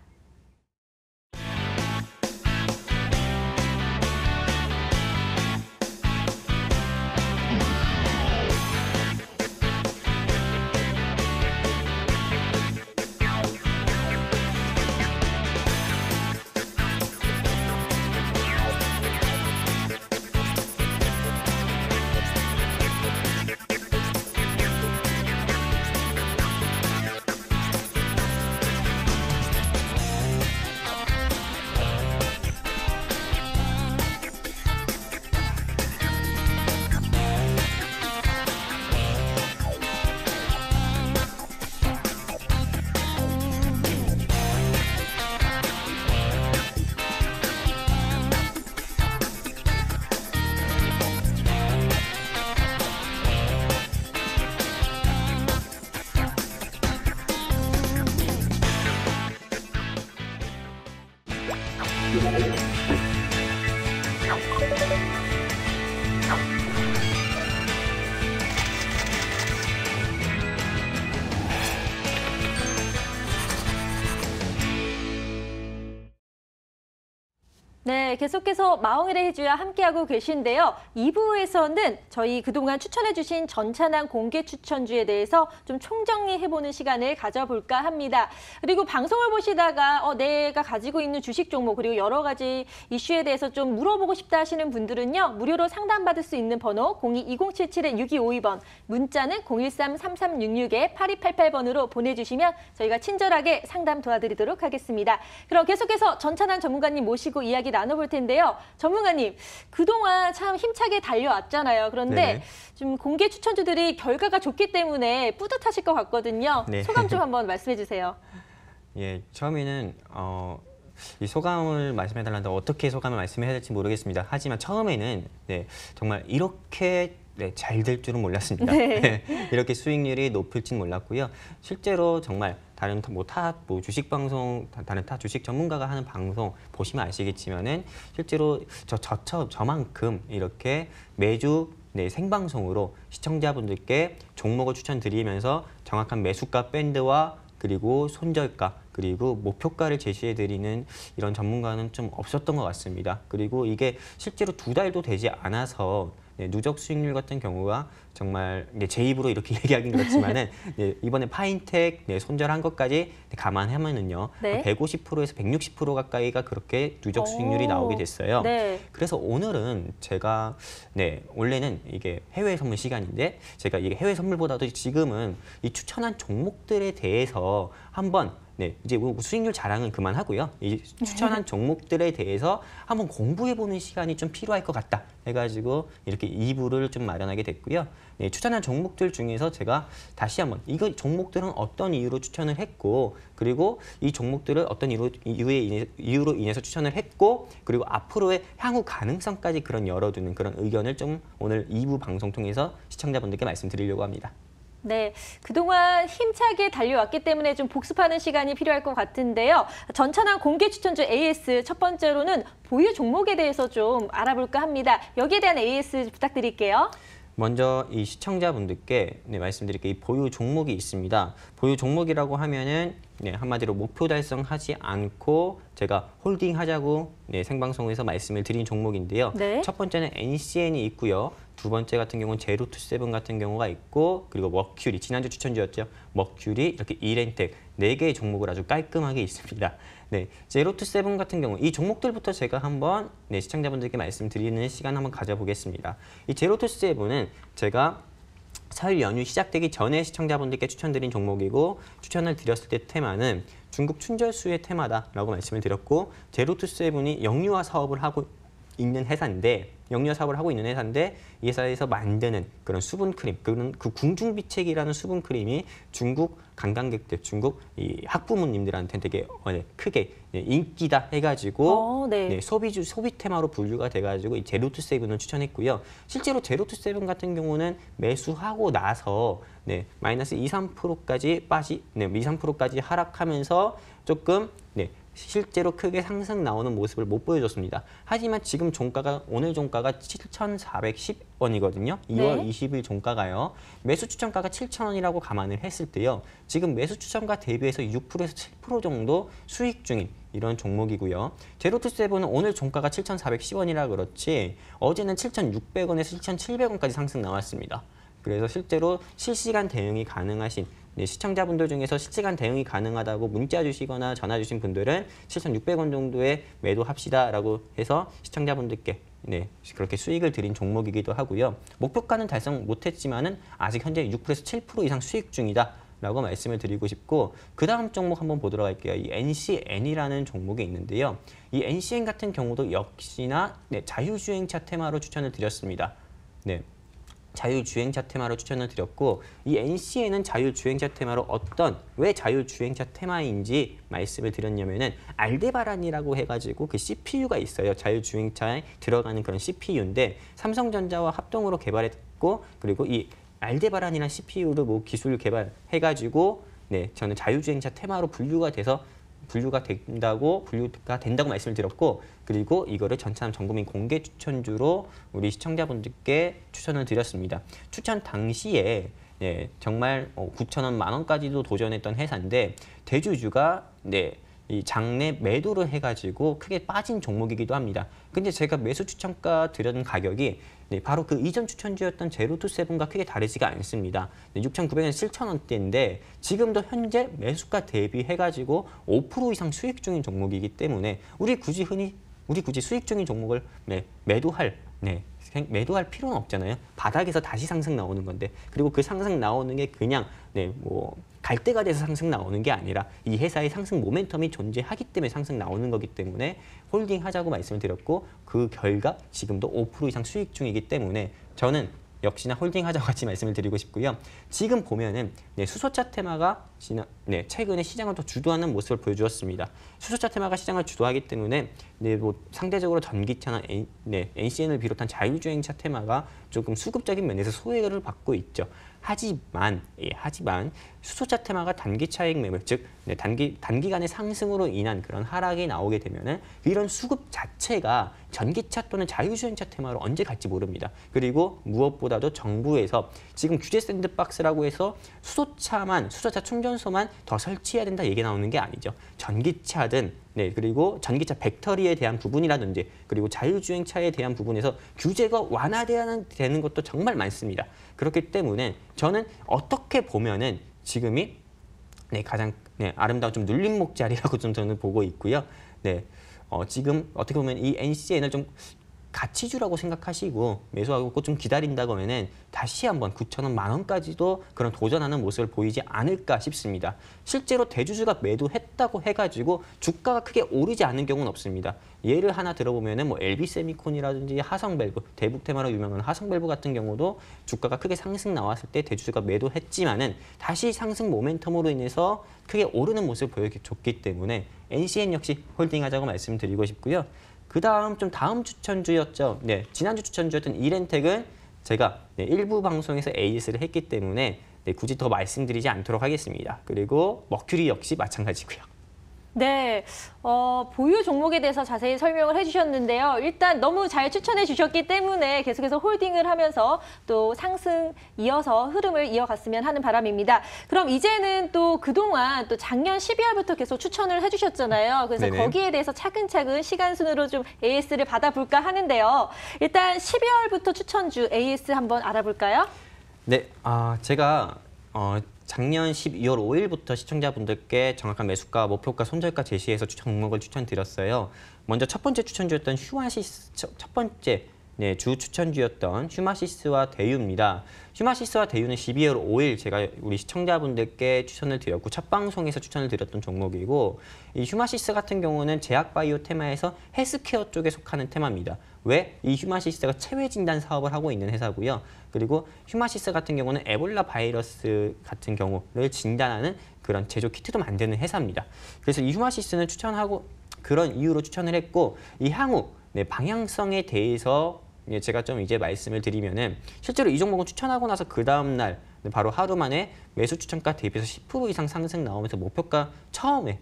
네, 계속해서 마홍일의 해주와 함께하고 계신데요. 2부에서는 저희 그동안 추천해주신 전찬환 공개 추천주에 대해서 좀 총정리해보는 시간을 가져볼까 합니다. 그리고 방송을 보시다가 내가 가지고 있는 주식 종목 그리고 여러 가지 이슈에 대해서 좀 물어보고 싶다 하시는 분들은요. 무료로 상담받을 수 있는 번호 02-2077-6252번, 문자는 013-3366-8288번으로 보내주시면 저희가 친절하게 상담 도와드리도록 하겠습니다. 그럼 계속해서 전찬환 전문가님 모시고 이야기 나눠볼 텐데요. 전문가님, 그동안 참 힘차게 달려왔잖아요. 그런데 네네. 좀 공개 추천주들이 결과가 좋기 때문에 뿌듯하실 것 같거든요. 네. 소감 좀 한번 말씀해 주세요. 예, 처음에는 이 소감을 말씀해달라는데 어떻게 소감을 말씀해야 될지 모르겠습니다. 하지만 처음에는 네, 정말 이렇게 잘 될 줄은 몰랐습니다. 네. 이렇게 수익률이 높을지는 몰랐고요. 실제로 정말 다른 주식 방송, 다른 타 주식 전문가가 하는 방송 보시면 아시겠지만은 실제로 저만큼 이렇게 매주 생방송으로 시청자분들께 종목을 추천드리면서 정확한 매수가 밴드와 그리고 손절가 그리고 목표가를 제시해드리는 이런 전문가는 좀 없었던 것 같습니다. 그리고 이게 실제로 2달도 되지 않아서 누적 수익률 같은 경우가 정말 제 입으로 이렇게 얘기하긴 그렇지만은 이번에 파인텍 손절한 것까지 감안하면은요 네. 150%에서 160% 가까이가 그렇게 누적 수익률이 나오게 됐어요. 네. 그래서 오늘은 제가 원래는 이게 해외 선물 시간인데 제가 이게 해외 선물보다도 지금은 이 추천한 종목들에 대해서 한번 이제 수익률 자랑은 그만하고요. 이 추천한 종목들에 대해서 한번 공부해보는 시간이 좀 필요할 것 같다 해가지고 이렇게 2부를 좀 마련하게 됐고요. 추천한 종목들 중에서 제가 다시 한번 이거 종목들은 어떤 이유로 추천을 했고 그리고 이 종목들을 어떤 이유로 인해서 추천을 했고 그리고 앞으로의 향후 가능성까지 열어두는 그런 의견을 좀 오늘 2부 방송 통해서 시청자분들께 말씀드리려고 합니다. 네, 그동안 힘차게 달려왔기 때문에 좀 복습하는 시간이 필요할 것 같은데요. 전찬환 공개 추천주 AS 첫 번째로는 보유 종목에 대해서 좀 알아볼까 합니다. 여기에 대한 AS 부탁드릴게요. 먼저 이 시청자분들께 말씀드릴게요. 이 보유 종목이 있습니다. 보유 종목이라고 하면은 한마디로 목표 달성하지 않고 제가 홀딩하자고 생방송에서 말씀을 드린 종목인데요. 네. 첫 번째는 NCN이 있고요. 두 번째 같은 경우는 제로투세븐 같은 경우가 있고 그리고 머큐리, 지난주 추천주였죠. 머큐리, 이렇게 이렌텍 4개의 종목을 아주 깔끔하게 있습니다. 제로투세븐 같은 경우 이 종목들부터 제가 한번 시청자분들께 말씀드리는 시간 한번 가져보겠습니다. 이 제로투세븐은 제가 설 연휴 시작되기 전에 시청자분들께 추천드린 종목이고 추천을 드렸을 때 테마는 중국 춘절수의 테마다라고 말씀을 드렸고 제로투세븐이 영유아 사업을 하고 있는 회사인데 이 회사에서 만드는 그런 수분크림, 그 궁중비책이라는 수분크림이 중국 관광객들, 중국 이 학부모님들한테 되게 크게 인기다 해가지고 네. 소비 테마로 분류가 돼가지고 이 제로투세븐을 추천했고요. 실제로 제로투세븐 같은 경우는 매수하고 나서 마이너스 2~3%까지 2~3%까지 하락하면서 조금 실제로 크게 상승 나오는 모습을 못 보여줬습니다. 하지만 지금 오늘 종가가 7,410원이거든요. 2월 20일 종가가요. 매수 추천가가 7,000원이라고 감안을 했을 때요. 지금 매수 추천가 대비해서 6%에서 7% 정도 수익 중인 이런 종목이고요. 제로투세븐은 오늘 종가가 7,410원이라 그렇지 어제는 7,600원에서 7,700원까지 상승 나왔습니다. 그래서 실제로 실시간 대응이 가능하신 시청자분들 중에서 실시간 대응이 가능하다고 문자 주시거나 전화 주신 분들은 7,600원 정도에 매도합시다라고 해서 시청자분들께 그렇게 수익을 드린 종목이기도 하고요. 목표가는 달성 못했지만은 아직 현재 6%에서 7% 이상 수익 중이다라고 말씀을 드리고 싶고 그 다음 종목 한번 보도록 할게요. 이 NCN이라는 종목이 있는데요. 이 NCN 같은 경우도 역시나 자율주행차 테마로 추천을 드렸습니다. 자율주행차 테마로 추천을 드렸고 이 NCN은 자율주행차 테마로 왜 자율주행차 테마인지 말씀을 드렸냐면은 알데바란이라고 해가지고 그 CPU가 있어요. 자율주행차에 들어가는 그런 CPU인데 삼성전자와 합동으로 개발했고 그리고 이 알데바란이라는 CPU를 기술 개발해가지고 저는 자율주행차 테마로 분류가 된다고 말씀을 드렸고 그리고 이거를 전차남 전국민 공개 추천주로 우리 시청자분들께 추천을 드렸습니다. 추천 당시에 정말 9,000원, 10,000원까지도 도전했던 회사인데 대주주가 이 장내 매도를 해가지고 크게 빠진 종목이기도 합니다. 근데 제가 매수 추천가 드렸던 가격이 바로 그 이전 추천주였던 제로투세븐과 크게 다르지가 않습니다. 6,900원에서 7,000원대인데 지금도 현재 매수가 대비해가지고 5% 이상 수익 중인 종목이기 때문에 우리 굳이 수익 중인 종목을 매도할 필요는 없잖아요. 바닥에서 다시 상승 나오는 건데 그리고 그 상승 나오는 게 그냥 갈대가 돼서 상승 나오는 게 아니라 이 회사의 상승 모멘텀이 존재하기 때문에 상승 나오는 거기 때문에 홀딩하자고 말씀을 드렸고 그 결과 지금도 5% 이상 수익 중이기 때문에 저는 역시나 홀딩하자고 같이 말씀을 드리고 싶고요. 지금 보면은 수소차 테마가 최근에 시장을 더 주도하는 모습을 보여주었습니다. 수소차 테마가 시장을 주도하기 때문에 상대적으로 전기차나 NCN을 비롯한 자율주행차 테마가 조금 수급적인 면에서 소외를 받고 있죠. 하지만 수소차 테마가 단기 차익 매물, 즉 단기간의 상승으로 인한 그런 하락이 나오게 되면은 이런 수급 자체가 전기차 또는 자율주행차 테마로 언제 갈지 모릅니다. 그리고 무엇보다도 정부에서 지금 규제 샌드박스라고 해서 수소차 충전소만 더 설치해야 된다 얘기 나오는 게 아니죠. 전기차든 그리고 전기차 배터리에 대한 부분이라든지 그리고 자율주행차에 대한 부분에서 규제가 완화되는 것도 정말 많습니다. 그렇기 때문에 저는 어떻게 보면은 지금이 가장 아름다운 좀 눌림목 자리라고 좀 저는 보고 있고요. 지금 어떻게 보면 이 NCN을 좀 가치주라고 생각하시고 매수하고 좀 기다린다고 하면은 다시 한번 9,000원, 10,000원까지도 그런 도전하는 모습을 보이지 않을까 싶습니다. 실제로 대주주가 매도했다고 해가지고 주가가 크게 오르지 않는 경우는 없습니다. 예를 하나 들어보면은 LB세미콘이라든지 하성밸브, 대북 테마로 유명한 하성밸브 같은 경우도 주가가 크게 상승 나왔을 때 대주주가 매도했지만은 다시 상승 모멘텀으로 인해서 크게 오르는 모습을 보여줬기 때문에 NCN 역시 홀딩하자고 말씀드리고 싶고요. 그 다음 추천주였죠. 지난주 추천주였던 이렌텍은 제가 일부 방송에서 AS를 했기 때문에 굳이 더 말씀드리지 않도록 하겠습니다. 그리고 머큐리 역시 마찬가지고요. 보유 종목에 대해서 자세히 설명을 해주셨는데요. 일단 너무 잘 추천해 주셨기 때문에 계속해서 홀딩을 하면서 또 상승 흐름을 이어갔으면 하는 바람입니다. 그럼 이제는 또 그동안 또 작년 12월부터 계속 추천을 해주셨잖아요. 그래서 네네. 거기에 대해서 차근차근 시간 순으로 좀 AS를 받아볼까 하는데요. 일단 12월부터 추천주 AS 한번 알아볼까요? 제가 작년 12월 5일부터 시청자분들께 정확한 매수가, 목표가, 손절가 제시해서 종목을 추천드렸어요. 먼저 첫 번째 추천주였던 휴아시스 첫 번째 네, 주 추천주였던 휴마시스와 대유입니다. 휴마시스와 대유는 12월 5일 제가 우리 시청자분들께 추천을 드렸고 첫 방송에서 추천을 드렸던 종목이고 이 휴마시스 같은 경우는 제약바이오 테마에서 헬스케어 쪽에 속하는 테마입니다. 왜? 이 휴마시스가 체외진단 사업을 하고 있는 회사고요. 그리고 휴마시스 같은 경우는 에볼라 바이러스 같은 경우를 진단하는 그런 제조 키트도 만드는 회사입니다. 그래서 이 휴마시스는 추천하고 그런 이유로 추천을 했고 이 향후 네, 방향성에 대해서 제가 좀 이제 말씀을 드리면은 실제로 이 종목은 추천하고 나서 그 다음 날 바로 하루 만에 매수 추천가 대비해서 10% 이상 상승 나오면서 목표가 처음에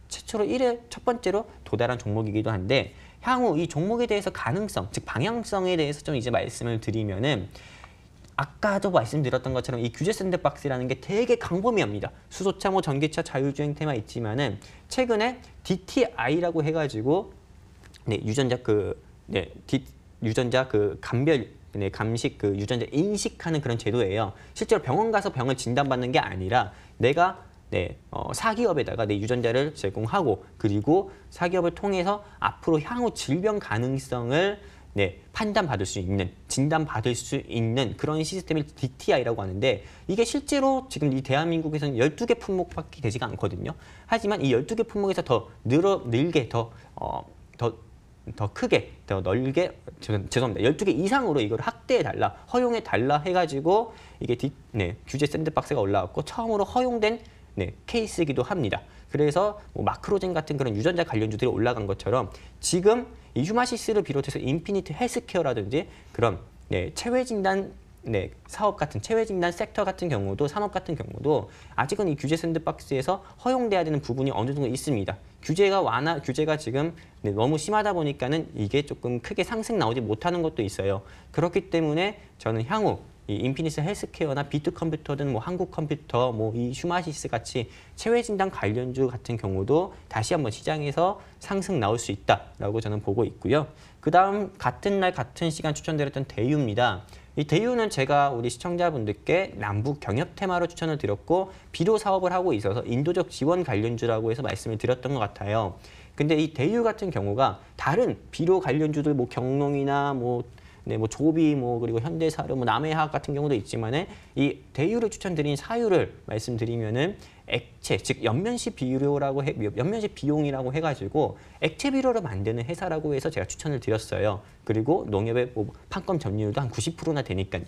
최초로 1회 첫 번째로 도달한 종목이기도 한데 향후 이 종목에 대해서 가능성, 즉 방향성에 대해서 좀 이제 말씀을 드리면은 아까도 말씀드렸던 것처럼 이 규제 샌드박스라는 게 되게 광범위합니다. 수소차, 뭐 전기차, 자율주행 테마 있지만은 최근에 DTI라고 해가지고 유전자 그 감별 감식 그 유전자 인식하는 그런 제도예요. 실제로 병원 가서 병을 진단받는 게 아니라 내가 사기업에다가 내 유전자를 제공하고 그리고 사기업을 통해서 앞으로 향후 질병 가능성을 판단받을 수 있는, 진단받을 수 있는 그런 시스템을 DTI라고 하는데 이게 실제로 지금 이 대한민국에서는 12개 품목밖에 되지가 않거든요. 하지만 이 12개 품목에서 더 늘게, 더 크게, 더 넓게, 죄송합니다. 12개 이상으로 이걸 확대해달라, 허용해달라 해가지고 이게 규제 샌드박스가 올라왔고 처음으로 허용된 케이스이기도 합니다. 그래서 뭐 마크로젠 같은 그런 유전자 관련주들이 올라간 것처럼 지금 이 휴마시스를 비롯해서 인피니트 헬스케어라든지 그런 체외진단 사업 같은 체외진단 섹터 같은 경우도 산업 같은 경우도 아직은 이 규제 샌드박스에서 허용돼야 되는 부분이 어느 정도 있습니다. 규제가 지금 너무 심하다 보니까는 이게 조금 크게 상승 나오지 못하는 것도 있어요. 그렇기 때문에 저는 향후 이 인피니스 헬스케어나 비트컴퓨터든 뭐 한국컴퓨터, 뭐 이 휴마시스 같이 체외진단 관련주 같은 경우도 다시 한번 시장에서 상승 나올 수 있다라고 저는 보고 있고요. 그 다음 같은 날 같은 시간 추천드렸던 대유입니다. 이 대유는 제가 우리 시청자분들께 남북 경협 테마로 추천을 드렸고 비료 사업을 하고 있어서 인도적 지원 관련주라고 해서 말씀을 드렸던 것 같아요. 근데 이 대유 같은 경우가 다른 비료 관련주들 뭐 경농이나 뭐 조비, 그리고 현대사료, 남해화학 같은 경우도 있지만은 이 대유를 추천드린 사유를 말씀드리면은 액체, 즉 연면시 비용이라고 해가지고 액체 비료를 만드는 회사라고 해서 제가 추천을 드렸어요. 그리고 농협의 판권 점유율도 한 90%나 되니까요.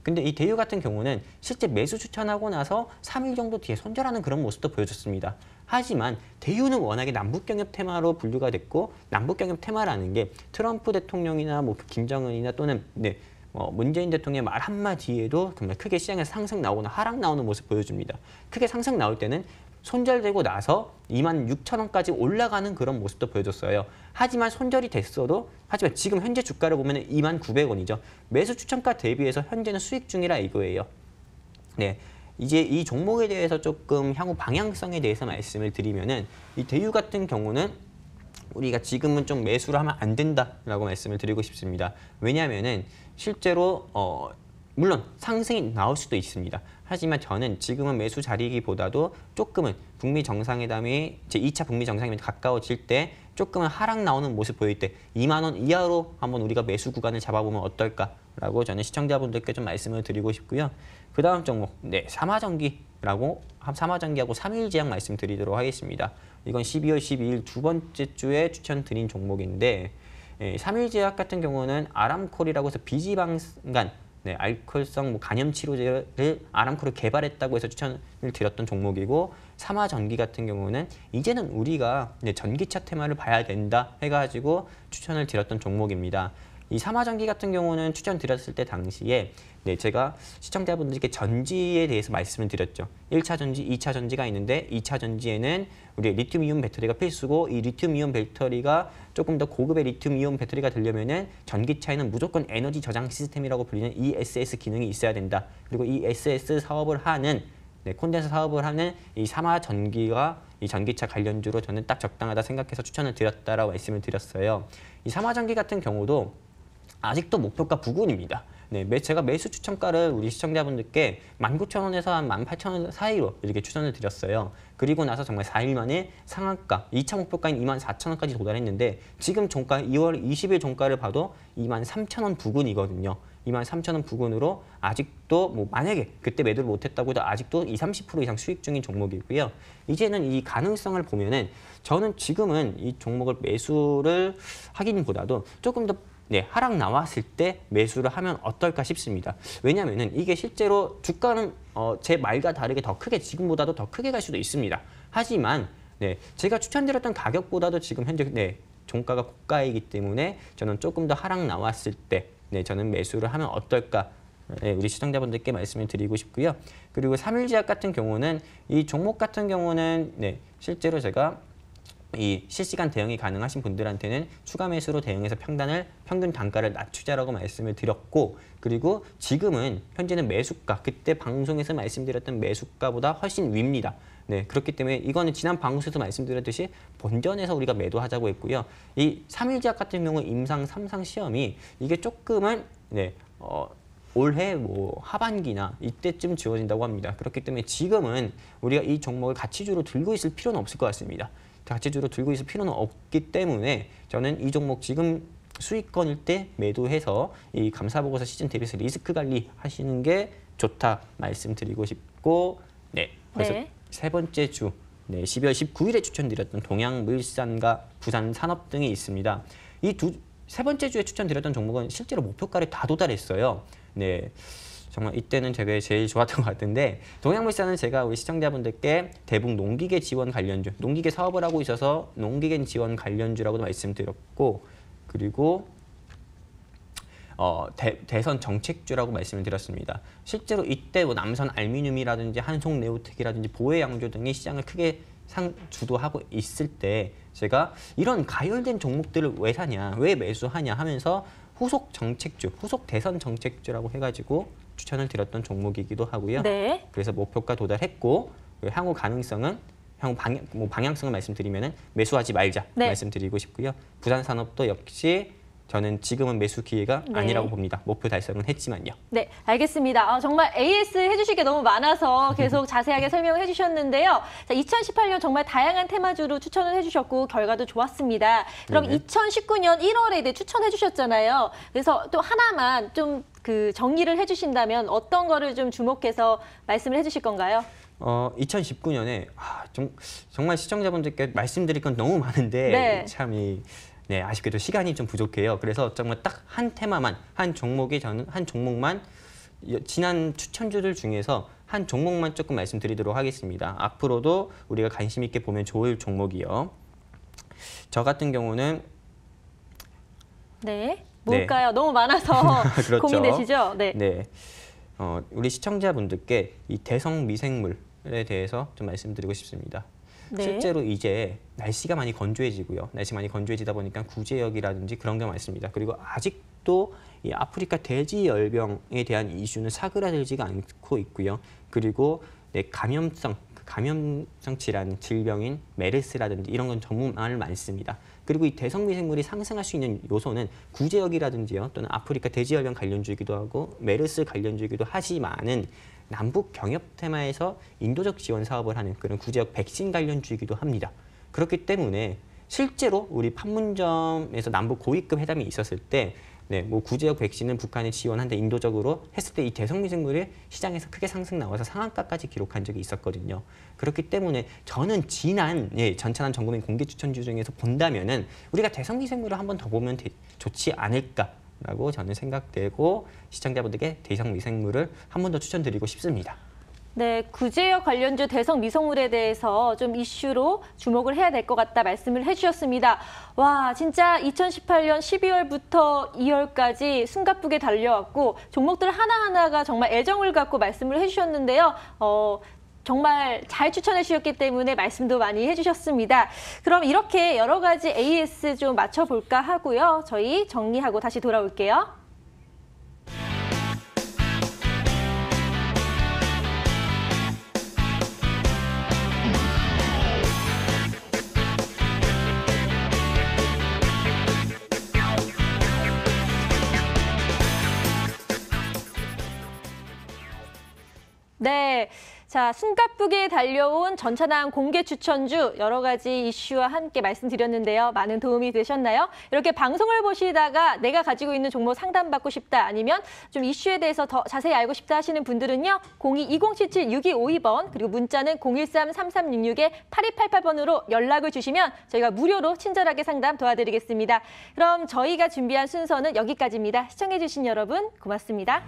근데 이 대유 같은 경우는 실제 매수 추천하고 나서 3일 정도 뒤에 손절하는 그런 모습도 보여줬습니다. 하지만 대유는 워낙에 남북경협 테마로 분류가 됐고 남북경협 테마라는 게 트럼프 대통령이나 김정은이나 또는 문재인 대통령의 말 한마디에도 정말 크게 시장에서 상승 나오거나 하락 나오는 모습 보여줍니다. 크게 상승 나올 때는 손절되고 나서 26,000원까지 올라가는 그런 모습도 보여줬어요. 하지만 손절이 됐어도 지금 현재 주가를 보면 29,000원이죠. 매수 추천가 대비해서 현재는 수익 중이라 이거예요. 이제 이 종목에 대해서 조금 향후 방향성에 대해서 말씀을 드리면은 이 대유 같은 경우는 우리가 지금은 좀 매수를 하면 안 된다라고 말씀을 드리고 싶습니다. 왜냐하면은 실제로 물론 상승이 나올 수도 있습니다. 하지만 저는 지금은 매수 자리기보다도 조금은 북미 정상회담이 제 2차 북미 정상회담이 가까워질 때 조금은 하락 나오는 모습 보일 때 2만 원 이하로 한번 우리가 매수 구간을 잡아보면 어떨까라고 저는 시청자분들께 좀 말씀을 드리고 싶고요. 그 다음 종목, 삼화전기하고 3일 제약 말씀드리도록 하겠습니다. 이건 12월 12일 두 번째 주에 추천드린 종목인데 3일 제약 같은 경우는 아람콜이라고 해서 비지방간 알코올성 간염 치료제를 아람코를 개발했다고 해서 추천을 드렸던 종목이고 삼화전기 같은 경우는 이제는 우리가 전기차 테마를 봐야 된다 해가지고 추천을 드렸던 종목입니다. 이 삼화전기 같은 경우는 추천드렸을 때 당시에 제가 시청자분들께 전지에 대해서 말씀을 드렸죠. 1차 전지, 2차 전지가 있는데 2차 전지에는 우리 리튬이온 배터리가 필수고 이 리튬이온 배터리가 조금 더 고급의 리튬이온 배터리가 되려면은 전기차에는 무조건 에너지 저장 시스템이라고 불리는 ESS 기능이 있어야 된다. 그리고 이 ESS 사업을 하는 콘덴서 사업을 하는 이 삼화전기가 이 전기차 관련주로 저는 딱 적당하다 생각해서 추천을 드렸다라고 말씀을 드렸어요. 이 삼화전기 같은 경우도 아직도 목표가 부근입니다. 제가 매수 추천가를 우리 시청자분들께 19,000원에서 한 18,000원 사이로 이렇게 추천을 드렸어요. 그리고 나서 정말 4일 만에 상한가 2차 목표가인 24,000원까지 도달했는데 지금 종가 2월 20일 종가를 봐도 23,000원 부근이거든요. 23,000원 부근으로 아직도 뭐 만약에 그때 매도를 못했다고 해도 아직도 20, 30% 이상 수익 중인 종목이고요. 이제는 이 가능성을 보면은 저는 지금은 이 종목을 매수를 하기보다도 조금 더 하락 나왔을 때 매수를 하면 어떨까 싶습니다. 왜냐하면은 이게 실제로 주가는 제 말과 다르게 더 크게 지금보다도 더 크게 갈 수도 있습니다. 하지만 제가 추천드렸던 가격보다도 지금 현재 종가가 고가이기 때문에 저는 조금 더 하락 나왔을 때 저는 매수를 하면 어떨까 우리 시청자분들께 말씀을 드리고 싶고요. 그리고 3일제약 같은 경우는 이 종목 같은 경우는 실제로 제가 이 실시간 대응이 가능하신 분들한테는 추가 매수로 대응해서 평균 단가를 낮추자라고 말씀을 드렸고, 그리고 지금은 현재는 매수가, 그때 방송에서 말씀드렸던 매수가보다 훨씬 위입니다. 그렇기 때문에 이거는 지난 방송에서 말씀드렸듯이 본전에서 우리가 매도하자고 했고요. 이 3일제약 같은 경우 임상 3상 시험이 이게 조금은 올해 뭐 하반기나 이때쯤 지워진다고 합니다. 그렇기 때문에 지금은 우리가 이 종목을 가치주로 들고 있을 필요는 없을 것 같습니다. 가치주로 들고 있을 필요는 없기 때문에 저는 이 종목 지금 수익권일 때 매도해서 이 감사보고서 시즌 대비해서 리스크 관리 하시는 게 좋다 말씀드리고 싶고, 벌써 세 번째 주 12월 19일에 추천드렸던 동양물산과 부산산업 등이 있습니다. 이 세 번째 주에 추천드렸던 종목은 실제로 목표가를 다 도달했어요. 정말 이때는 제가 제일 좋았던 것 같은데, 동양물산은 제가 우리 시청자분들께 대북 농기계 지원 관련주, 농기계 사업을 하고 있어서 농기계 지원 관련주라고도 말씀드렸고, 그리고 대선 정책주라고 말씀을 드렸습니다. 실제로 이때 뭐 남선 알미늄이라든지 한송네오텍이라든지 보혜양조 등이 시장을 크게 주도하고 있을 때 제가 이런 가열된 종목들을 왜 사냐, 왜 매수하냐 하면서 후속 정책주, 후속 대선 정책주라고 해가지고 추천을 드렸던 종목이기도 하고요. 그래서 목표가 도달했고 향후 가능성은 방향성을 말씀드리면은 매수하지 말자 말씀드리고 싶고요. 부산산업도 역시 저는 지금은 매수 기회가 아니라고 봅니다. 목표 달성은 했지만요. 네, 알겠습니다. 정말 AS 해주실 게 너무 많아서 계속 자세하게 설명을 해주셨는데요. 자, 2018년 정말 다양한 테마주로 추천을 해주셨고 결과도 좋았습니다. 그럼 2019년 1월에 추천해 주셨잖아요. 그래서 또 하나만 좀 정리를 해주신다면 어떤 거를 좀 주목해서 말씀을 해주실 건가요? 2019년에 정말 시청자분들께 말씀드릴 건 너무 많은데 참 아쉽게도 시간이 좀 부족해요. 그래서 정말 딱 한 테마만, 한 종목만 지난 추천주들 중에서 한 종목만 조금 말씀드리도록 하겠습니다. 앞으로도 우리가 관심 있게 보면 좋을 종목이요. 저 같은 경우는 뭘까요? 너무 많아서 그렇죠. 고민되시죠? 우리 시청자분들께 이 대성 미생물에 대해서 좀 말씀드리고 싶습니다. 실제로 이제 날씨가 많이 건조해지고요. 날씨가 많이 건조해지다 보니까 구제역이라든지 그런 게 많습니다. 그리고 아직도 이 아프리카 돼지열병에 대한 이슈는 사그라들지가 않고 있고요. 그리고 감염성 질환, 질병인 메르스라든지 이런 건 정말 많습니다. 그리고 이 대성미생물이 상승할 수 있는 요소는 구제역이라든지요, 또는 아프리카 돼지열병 관련주이기도 하고 메르스 관련주이기도 하지만은 남북 경협 테마에서 인도적 지원 사업을 하는 그런 구제역 백신 관련주이기도 합니다. 그렇기 때문에 실제로 우리 판문점에서 남북 고위급 회담이 있었을 때 뭐 구제역 백신은 북한이 지원한다 인도적으로 했을 때 이 대성미생물이 시장에서 크게 상승 나와서 상한가까지 기록한 적이 있었거든요. 그렇기 때문에 저는 지난 전차난 전국민 공개 추천주 중에서 본다면은 우리가 대성미생물을 한 번 더 보면 좋지 않을까라고 저는 생각되고 시청자분들께 대성미생물을 한 번 더 추천드리고 싶습니다. 구제역 관련주 대성 미생물에 대해서 좀 이슈로 주목을 해야 될 것 같다 말씀을 해주셨습니다. 와, 진짜 2018년 12월부터 2월까지 숨가쁘게 달려왔고 종목들 하나하나가 정말 애정을 갖고 말씀을 해주셨는데요. 정말 잘 추천해 주셨기 때문에 말씀도 많이 해주셨습니다. 그럼 이렇게 여러 가지 AS 좀 맞춰볼까 하고요. 저희 정리하고 다시 돌아올게요. 네. 자, 숨가쁘게 달려온 전차남 공개 추천주 여러 가지 이슈와 함께 말씀드렸는데요. 많은 도움이 되셨나요? 이렇게 방송을 보시다가 내가 가지고 있는 종목 상담받고 싶다 아니면 좀 이슈에 대해서 더 자세히 알고 싶다 하시는 분들은요. 02-2077-6252번 그리고 문자는 013-3366-8288번으로 연락을 주시면 저희가 무료로 친절하게 상담 도와드리겠습니다. 그럼 저희가 준비한 순서는 여기까지입니다. 시청해주신 여러분 고맙습니다.